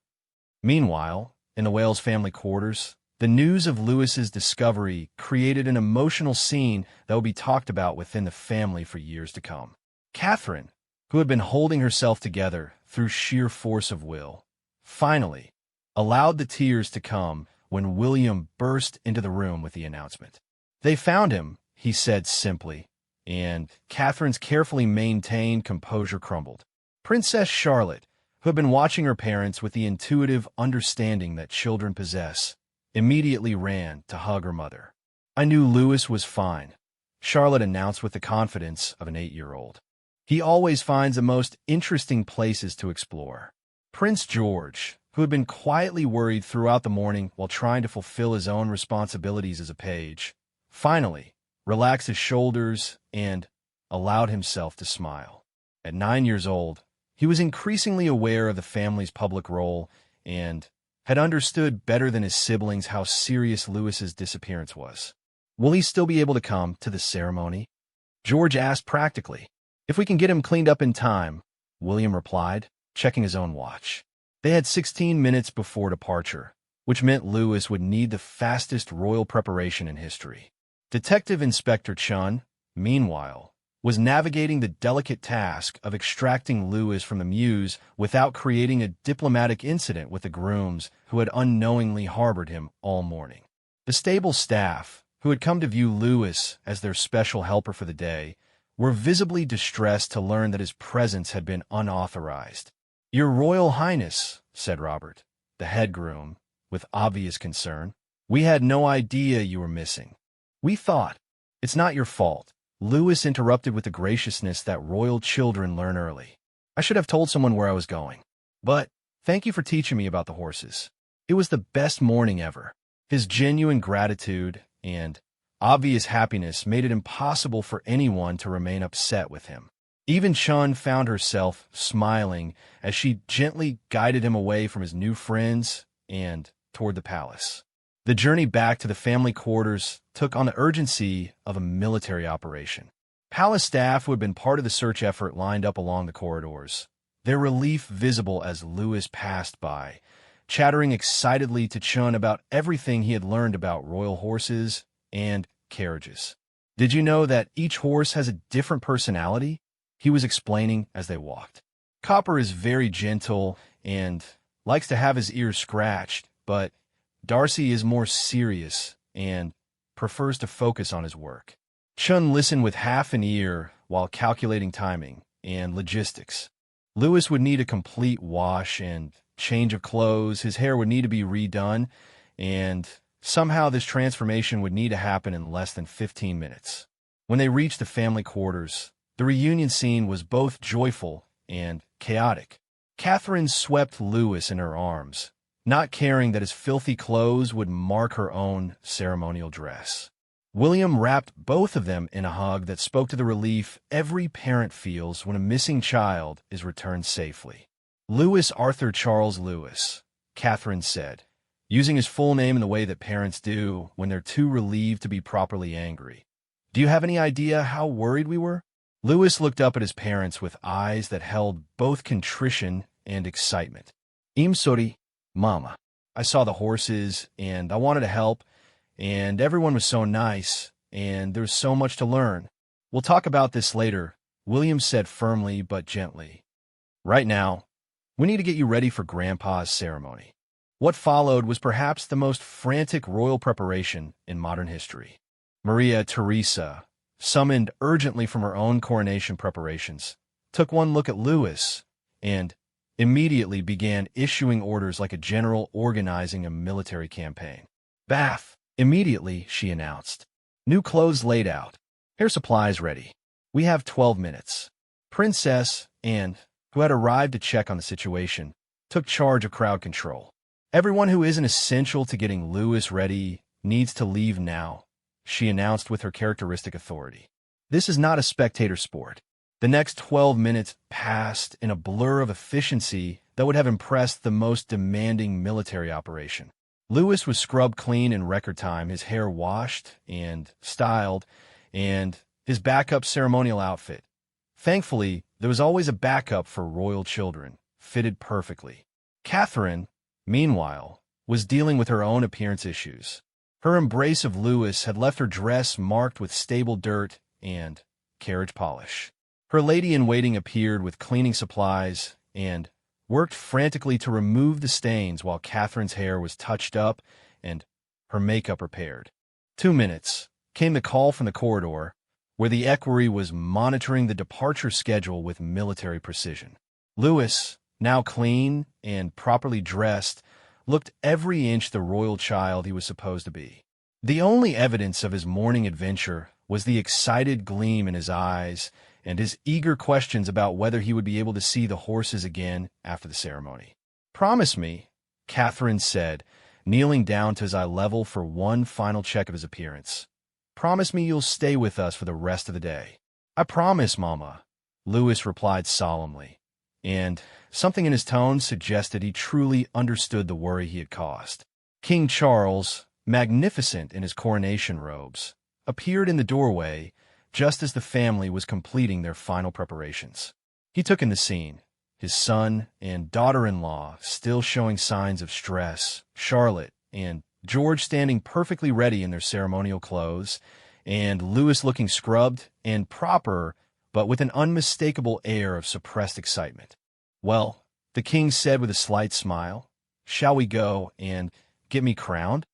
Meanwhile, in the Wales family quarters, the news of Lewis's discovery created an emotional scene that would be talked about within the family for years to come. Catherine, who had been holding herself together through sheer force of will, finally allowed the tears to come when William burst into the room with the announcement. "They found him," he said simply, and Catherine's carefully maintained composure crumbled. Princess Charlotte, who had been watching her parents with the intuitive understanding that children possess, immediately ran to hug her mother. "I knew Lewis was fine," Charlotte announced with the confidence of an 8-year-old. "He always finds the most interesting places to explore." Prince George, who had been quietly worried throughout the morning while trying to fulfill his own responsibilities as a page, finally relaxed his shoulders and allowed himself to smile. At 9 years old, he was increasingly aware of the family's public role and had understood better than his siblings how serious Lewis's disappearance was. "Will he still be able to come to the ceremony?" George asked practically. "If we can get him cleaned up in time," William replied, checking his own watch. They had 16 minutes before departure, which meant Lewis would need the fastest royal preparation in history. Detective Inspector Chun, meanwhile, was navigating the delicate task of extracting Lewis from the Muse without creating a diplomatic incident with the grooms who had unknowingly harbored him all morning. The stable staff, who had come to view Lewis as their special helper for the day, were visibly distressed to learn that his presence had been unauthorized. "Your Royal Highness," said Robert, the head groom, with obvious concern, "we had no idea you were missing. We thought—" "It's not your fault," Lewis interrupted with the graciousness that royal children learn early. "I should have told someone where I was going. But thank you for teaching me about the horses. It was the best morning ever." His genuine gratitude and obvious happiness made it impossible for anyone to remain upset with him. Even Chun found herself smiling as she gently guided him away from his new friends and toward the palace. The journey back to the family quarters took on the urgency of a military operation. Palace staff who had been part of the search effort lined up along the corridors, their relief visible as Lewis passed by, chattering excitedly to Chun about everything he had learned about royal horses and carriages. "Did you know that each horse has a different personality?" he was explaining as they walked. "Copper is very gentle and likes to have his ears scratched, but Darcy is more serious and prefers to focus on his work." Chun listened with half an ear while calculating timing and logistics. Lewis would need a complete wash and change of clothes, his hair would need to be redone, and somehow this transformation would need to happen in less than 15 minutes. When they reached the family quarters, the reunion scene was both joyful and chaotic. Catherine swept Lewis in her arms, not caring that his filthy clothes would mark her own ceremonial dress. William wrapped both of them in a hug that spoke to the relief every parent feels when a missing child is returned safely. "Lewis Arthur Charles Lewis," Catherine said, using his full name in the way that parents do when they're too relieved to be properly angry. "Do you have any idea how worried we were?" Lewis looked up at his parents with eyes that held both contrition and excitement. "I'm sorry, Mama. I saw the horses, and I wanted to help, and everyone was so nice, and there's so much to learn. We'll talk about this later," William said firmly but gently. "Right now, we need to get you ready for Grandpa's ceremony." What followed was perhaps the most frantic royal preparation in modern history. Maria Theresa, summoned urgently from her own coronation preparations, took one look at Lewis and immediately began issuing orders like a general organizing a military campaign. "Bath, immediately," she announced. New clothes laid out. Hair supplies ready. We have 12 minutes. Princess Anne, who had arrived to check on the situation, took charge of crowd control. Everyone who isn't essential to getting Louis ready needs to leave now, she announced with her characteristic authority. This is not a spectator sport. The next 12 minutes passed in a blur of efficiency that would have impressed the most demanding military operation. Louis was scrubbed clean in record time, his hair washed and styled, and his backup ceremonial outfit. Thankfully, there was always a backup for royal children, fitted perfectly. Catherine, meanwhile, was dealing with her own appearance issues. Her embrace of Louis had left her dress marked with stable dirt and carriage polish. Her lady-in-waiting appeared with cleaning supplies and worked frantically to remove the stains while Catherine's hair was touched up and her makeup repaired. 2 minutes came the call from the corridor, where the equerry was monitoring the departure schedule with military precision. Louis, now clean and properly dressed, looked every inch the royal child he was supposed to be. The only evidence of his morning adventure was the excited gleam in his eyes and his eager questions about whether he would be able to see the horses again after the ceremony. "Promise me," Catherine said, kneeling down to his eye level for one final check of his appearance. "Promise me you'll stay with us for the rest of the day." "I promise, Mama," Louis replied solemnly, and something in his tone suggested he truly understood the worry he had caused. King Charles, magnificent in his coronation robes, appeared in the doorway just as the family was completing their final preparations. He took in the scene, his son and daughter-in-law still showing signs of stress, Charlotte and George standing perfectly ready in their ceremonial clothes, and Louis looking scrubbed and proper, but with an unmistakable air of suppressed excitement. "Well," the king said with a slight smile, "shall we go and get me crowned?"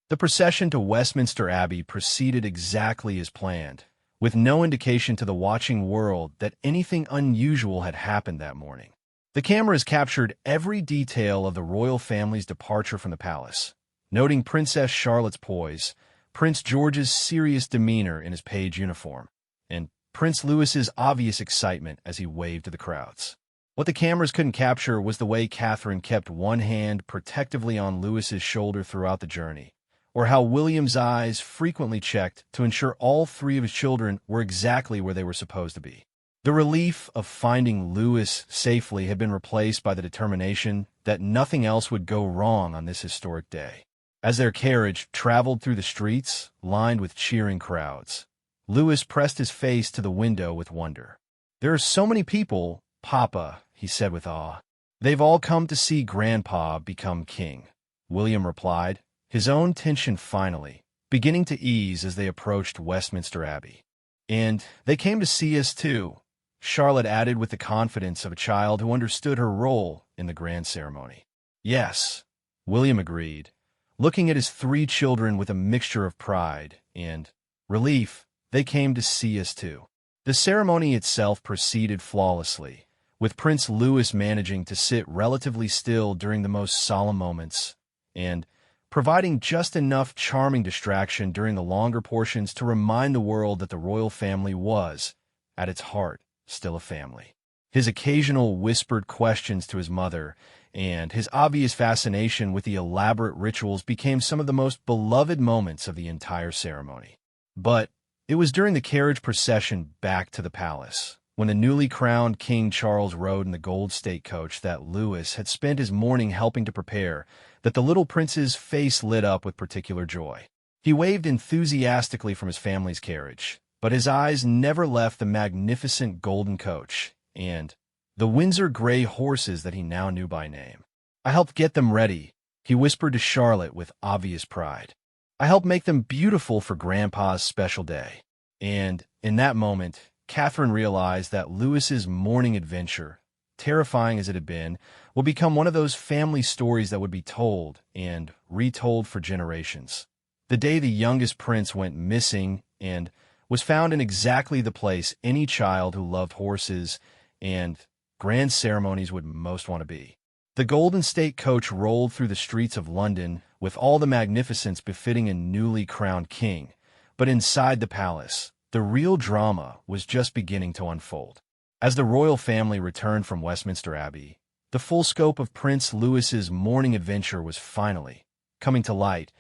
The procession to Westminster Abbey proceeded exactly as planned, with no indication to the watching world that anything unusual had happened that morning. The cameras captured every detail of the royal family's departure from the palace, noting Princess Charlotte's poise, Prince George's serious demeanor in his page uniform, and Prince Louis's obvious excitement as he waved to the crowds. What the cameras couldn't capture was the way Catherine kept one hand protectively on Louis's shoulder throughout the journey, or how William's eyes frequently checked to ensure all three of his children were exactly where they were supposed to be. The relief of finding Louis safely had been replaced by the determination that nothing else would go wrong on this historic day. As their carriage traveled through the streets, lined with cheering crowds, Louis pressed his face to the window with wonder. "There are so many people, Papa," he said with awe. "They've all come to see Grandpa become king," William replied, his own tension finally beginning to ease as they approached Westminster Abbey. "And they came to see us too," Charlotte added with the confidence of a child who understood her role in the grand ceremony. "Yes," William agreed, looking at his 3 children with a mixture of pride and relief. "They came to see us too." The ceremony itself proceeded flawlessly, with Prince Louis managing to sit relatively still during the most solemn moments, and providing just enough charming distraction during the longer portions to remind the world that the royal family was, at its heart, still a family. His occasional whispered questions to his mother and his obvious fascination with the elaborate rituals became some of the most beloved moments of the entire ceremony. But it was during the carriage procession back to the palace, when the newly crowned King Charles rode in the gold state coach that Louis had spent his morning helping to prepare, that the little prince's face lit up with particular joy. He waved enthusiastically from his family's carriage, but his eyes never left the magnificent golden coach and the Windsor gray horses that he now knew by name. "I helped get them ready," he whispered to Charlotte with obvious pride. "I helped make them beautiful for Grandpa's special day." And in that moment, Catherine realized that Louis's morning adventure, terrifying as it had been, would become one of those family stories that would be told and retold for generations. The day the youngest prince went missing and was found in exactly the place any child who loved horses and grand ceremonies would most want to be. The Golden State coach rolled through the streets of London with all the magnificence befitting a newly crowned king, But inside the palace, the real drama was just beginning to unfold. As the royal family returned from Westminster Abbey, the full scope of Prince Louis's morning adventure was finally coming to light,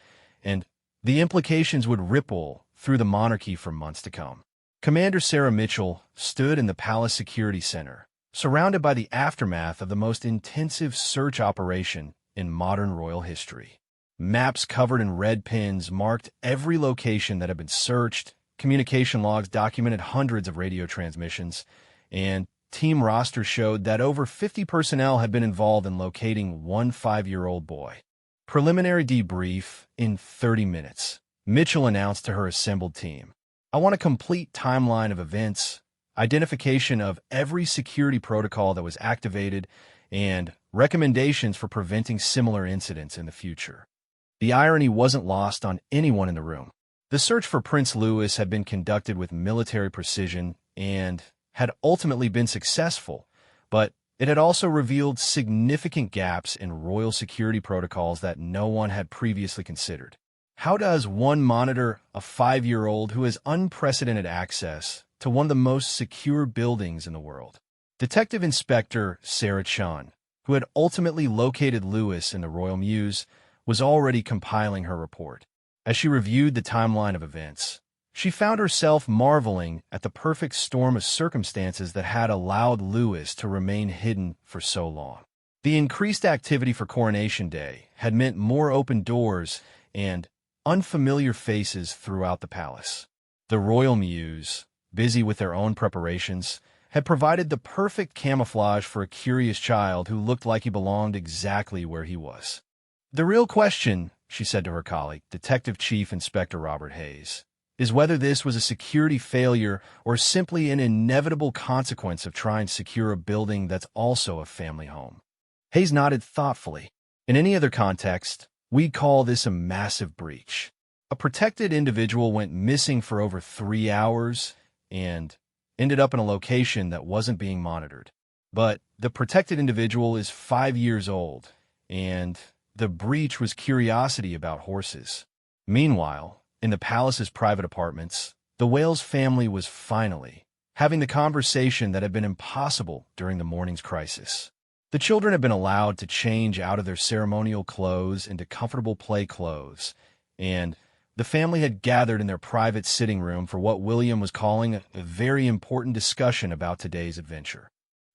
and the implications would ripple through the monarchy for months to come. Commander Sarah Mitchell stood in the Palace Security Center, surrounded by the aftermath of the most intensive search operation in modern royal history. Maps covered in red pins marked every location that had been searched, communication logs documented hundreds of radio transmissions, and team rosters showed that over 50 personnel had been involved in locating one 5-year-old boy. Preliminary debrief in 30 minutes. Mitchell announced to her assembled team, "I want a complete timeline of events, identification of every security protocol that was activated, and recommendations for preventing similar incidents in the future." The irony wasn't lost on anyone in the room. The search for Prince Louis had been conducted with military precision and had ultimately been successful, but it had also revealed significant gaps in royal security protocols that no one had previously considered. How does one monitor a 5-year-old who has unprecedented access to one of the most secure buildings in the world? Detective Inspector Sarah Chun, who had ultimately located Louis in the Royal Mews, was already compiling her report. As she reviewed the timeline of events, she found herself marveling at the perfect storm of circumstances that had allowed Louis to remain hidden for so long. The increased activity for Coronation Day had meant more open doors and unfamiliar faces throughout the palace. The Royal Mews, busy with their own preparations, had provided the perfect camouflage for a curious child who looked like he belonged exactly where he was. "The real question," she said to her colleague, Detective Chief Inspector Robert Hayes, "is whether this was a security failure or simply an inevitable consequence of trying to secure a building that's also a family home." Hayes nodded thoughtfully. "In any other context, we'd call this a massive breach. A protected individual went missing for over 3 hours and ended up in a location that wasn't being monitored. But the protected individual is 5 years old, and the breach was curiosity about horses." Meanwhile, in the palace's private apartments, the Wales family was finally having the conversation that had been impossible during the morning's crisis. The children had been allowed to change out of their ceremonial clothes into comfortable play clothes, and the family had gathered in their private sitting room for what William was calling a very important discussion about today's adventure.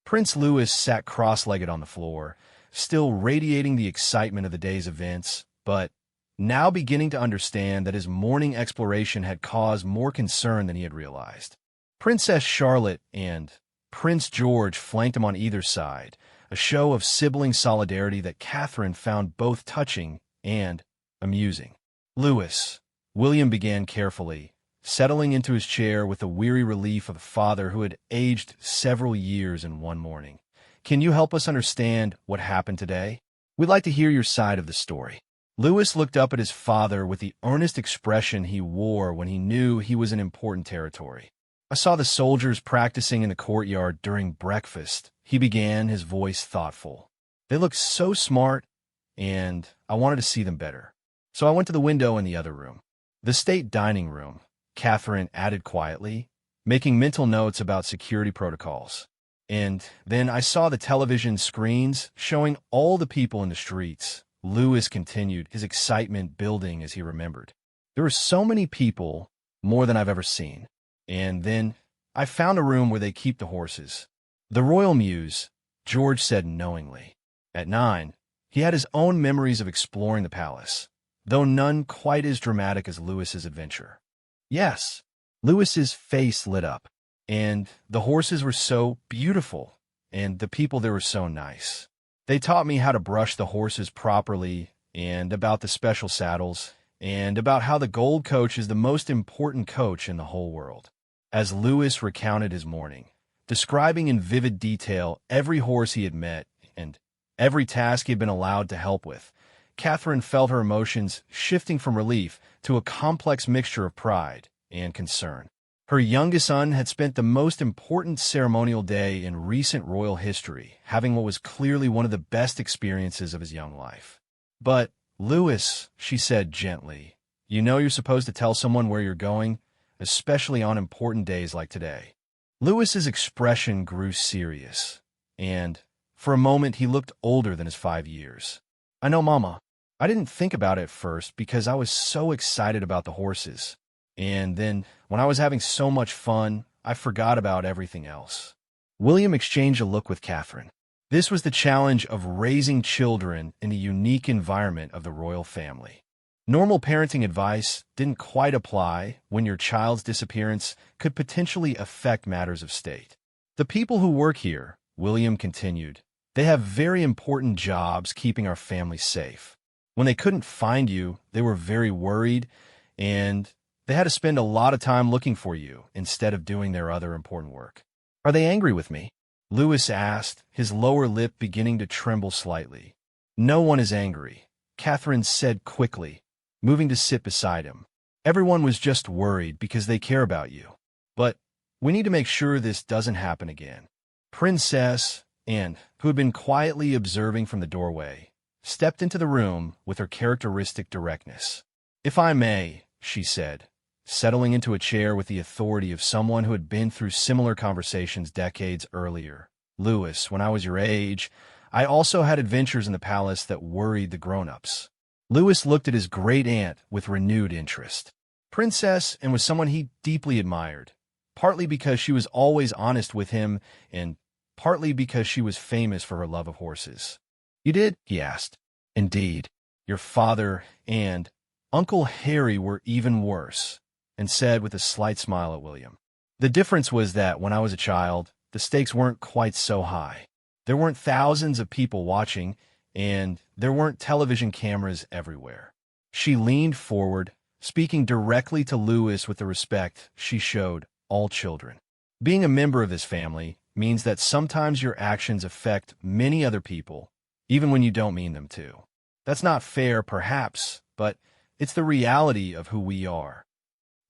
Prince Louis sat cross-legged on the floor, still radiating the excitement of the day's events, but now beginning to understand that his morning exploration had caused more concern than he had realized. Princess Charlotte and Prince George flanked him on either side, a show of sibling solidarity that Catherine found both touching and amusing. "Louis," William began carefully, settling into his chair with the weary relief of a father who had aged several years in one morning. "Can you help us understand what happened today? We'd like to hear your side of the story." Louis looked up at his father with the earnest expression he wore when he knew he was in important territory. "I saw the soldiers practicing in the courtyard during breakfast," he began, his voice thoughtful. "They looked so smart, and I wanted to see them better. So I went to the window in the other room." "The state dining room," Catherine added quietly, making mental notes about security protocols. "And then I saw the television screens showing all the people in the streets," Louis continued, his excitement building as he remembered. "There were so many people, more than I've ever seen. And then I found a room where they keep the horses." "The Royal Mews," George said knowingly. At 9, he had his own memories of exploring the palace, though none quite as dramatic as Louis's adventure. "Yes." Louis's face lit up. "And the horses were so beautiful, and the people there were so nice. They taught me how to brush the horses properly, and about the special saddles, and about how the gold coach is the most important coach in the whole world." As Louis recounted his morning, describing in vivid detail every horse he had met and every task he had been allowed to help with, Catherine felt her emotions shifting from relief to a complex mixture of pride and concern. Her youngest son had spent the most important ceremonial day in recent royal history, having what was clearly one of the best experiences of his young life. "But, Louis," she said gently, You know you're supposed to tell someone where you're going, especially on important days like today. Lewis's expression grew serious, and for a moment he looked older than his 5 years. I know, Mama. I didn't think about it at first because I was so excited about the horses. And then, when I was having so much fun, I forgot about everything else. William exchanged a look with Catherine. This was the challenge of raising children in the unique environment of the royal family. Normal parenting advice didn't quite apply when your child's disappearance could potentially affect matters of state. The people who work here, William continued, they have very important jobs keeping our family safe. When they couldn't find you, they were very worried, and they had to spend a lot of time looking for you instead of doing their other important work. Are they angry with me? Lewis asked, his lower lip beginning to tremble slightly. No one is angry, Catherine said quickly, moving to sit beside him. Everyone was just worried because they care about you. But we need to make sure this doesn't happen again. Princess Anne, who had been quietly observing from the doorway, stepped into the room with her characteristic directness. If I may, she said, settling into a chair with the authority of someone who had been through similar conversations decades earlier. Lewis, when I was your age, I also had adventures in the palace that worried the grown-ups. Lewis looked at his great-aunt with renewed interest. Princess Anne was someone he deeply admired, partly because she was always honest with him and partly because she was famous for her love of horses. You did? He asked. Indeed. Your father and Uncle Harry were even worse, and said with a slight smile at William. The difference was that when I was a child, the stakes weren't quite so high. There weren't thousands of people watching, and there weren't television cameras everywhere. She leaned forward, speaking directly to Lewis with the respect she showed all children. Being a member of this family means that sometimes your actions affect many other people, even when you don't mean them to. That's not fair, perhaps, but it's the reality of who we are.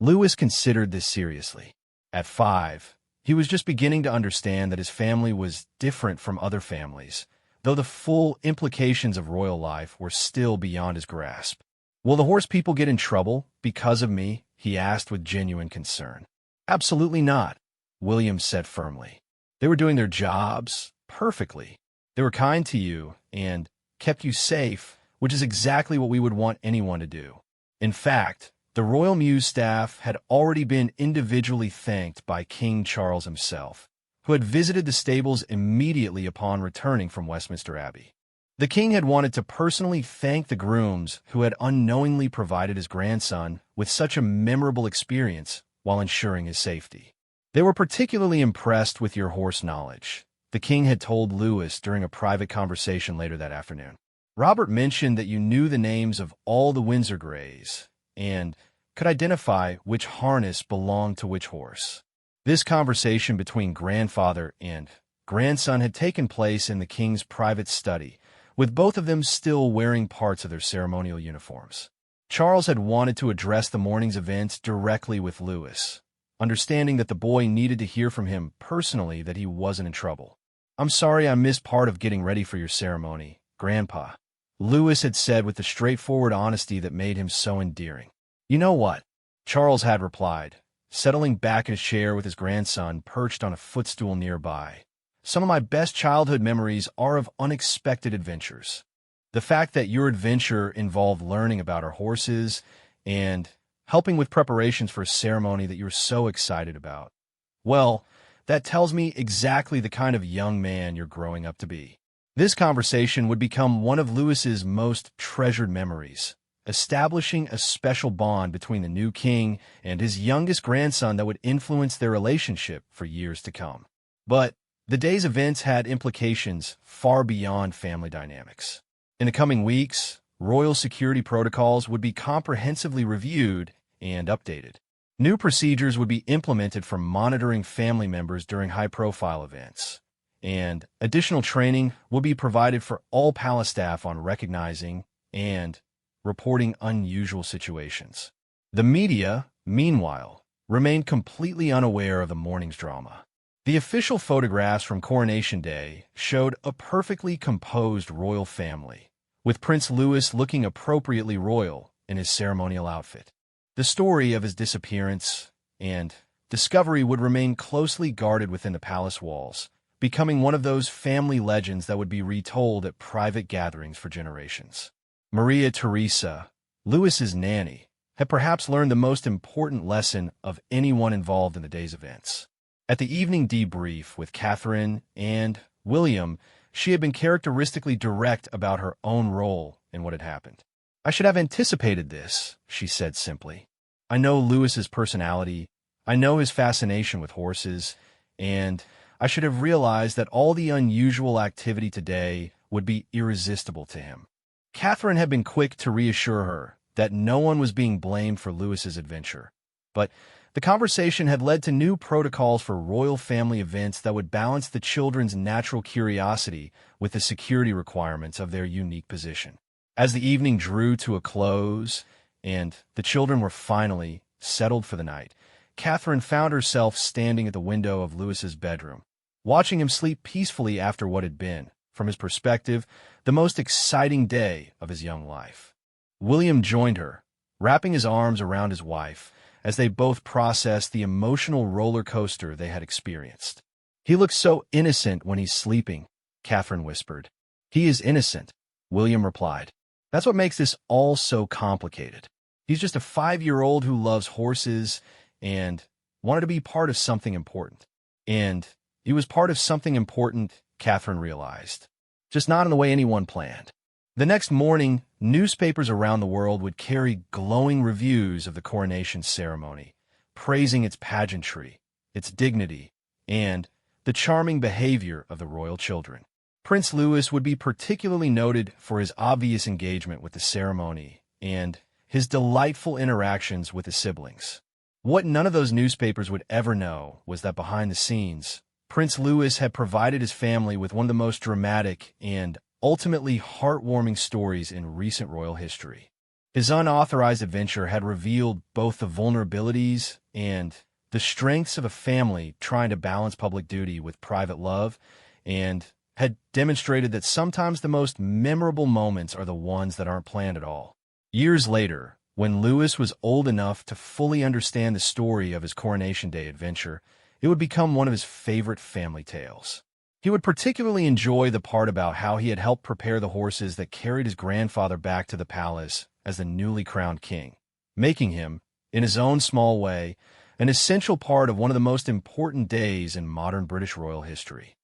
Lewis considered this seriously. At 5, he was just beginning to understand that his family was different from other families, though the full implications of royal life were still beyond his grasp. Will the horse people get in trouble because of me? He asked with genuine concern. Absolutely not, William said firmly. They were doing their jobs perfectly. They were kind to you and kept you safe, which is exactly what we would want anyone to do. In fact, the Royal Mews staff had already been individually thanked by King Charles himself, who had visited the stables immediately upon returning from Westminster Abbey. The king had wanted to personally thank the grooms who had unknowingly provided his grandson with such a memorable experience while ensuring his safety. They were particularly impressed with your horse knowledge, the king had told Lewis during a private conversation later that afternoon. Robert mentioned that you knew the names of all the Windsor Greys and could identify which harness belonged to which horse. This conversation between grandfather and grandson had taken place in the king's private study, with both of them still wearing parts of their ceremonial uniforms. Charles had wanted to address the morning's events directly with Lewis, understanding that the boy needed to hear from him personally that he wasn't in trouble. I'm sorry I missed part of getting ready for your ceremony, Grandpa, Lewis had said with the straightforward honesty that made him so endearing. You know what? Charles had replied, settling back in his chair with his grandson perched on a footstool nearby. Some of my best childhood memories are of unexpected adventures. The fact that your adventure involved learning about our horses and helping with preparations for a ceremony that you were so excited about, well, that tells me exactly the kind of young man you're growing up to be. This conversation would become one of Lewis's most treasured memories, establishing a special bond between the new king and his youngest grandson that would influence their relationship for years to come. But the day's events had implications far beyond family dynamics. In the coming weeks, royal security protocols would be comprehensively reviewed and updated. New procedures would be implemented for monitoring family members during high-profile events, and additional training will be provided for all palace staff on recognizing and reporting unusual situations. The media, meanwhile, remained completely unaware of the morning's drama. The official photographs from Coronation Day showed a perfectly composed royal family, with Prince Louis looking appropriately royal in his ceremonial outfit. The story of his disappearance and discovery would remain closely guarded within the palace walls, becoming one of those family legends that would be retold at private gatherings for generations. Maria Theresa, Louis's nanny, had perhaps learned the most important lesson of anyone involved in the day's events. At the evening debrief with Catherine and William, she had been characteristically direct about her own role in what had happened. "I should have anticipated this," she said simply. "I know Louis's personality, I know his fascination with horses, and I should have realized that all the unusual activity today would be irresistible to him." Catherine had been quick to reassure her that no one was being blamed for Louis's adventure, but the conversation had led to new protocols for royal family events that would balance the children's natural curiosity with the security requirements of their unique position. As the evening drew to a close and the children were finally settled for the night, Catherine found herself standing at the window of Louis's bedroom, watching him sleep peacefully after what had been, from his perspective, the most exciting day of his young life. William joined her, wrapping his arms around his wife, as they both processed the emotional roller coaster they had experienced. "He looks so innocent when he's sleeping," Catherine whispered. "He is innocent," William replied. "That's what makes this all so complicated. He's just a 5-year-old who loves horses and wanted to be part of something important." And he was part of something important, Catherine realized, just not in the way anyone planned. The next morning, newspapers around the world would carry glowing reviews of the coronation ceremony, praising its pageantry, its dignity, and the charming behavior of the royal children. Prince Louis would be particularly noted for his obvious engagement with the ceremony and his delightful interactions with his siblings. What none of those newspapers would ever know was that behind the scenes, Prince Louis had provided his family with one of the most dramatic and ultimately heartwarming stories in recent royal history. His unauthorized adventure had revealed both the vulnerabilities and the strengths of a family trying to balance public duty with private love, and had demonstrated that sometimes the most memorable moments are the ones that aren't planned at all. Years later, when Louis was old enough to fully understand the story of his Coronation Day adventure, it would become one of his favorite family tales. He would particularly enjoy the part about how he had helped prepare the horses that carried his grandfather back to the palace as the newly crowned king, making him, in his own small way, an essential part of one of the most important days in modern British royal history.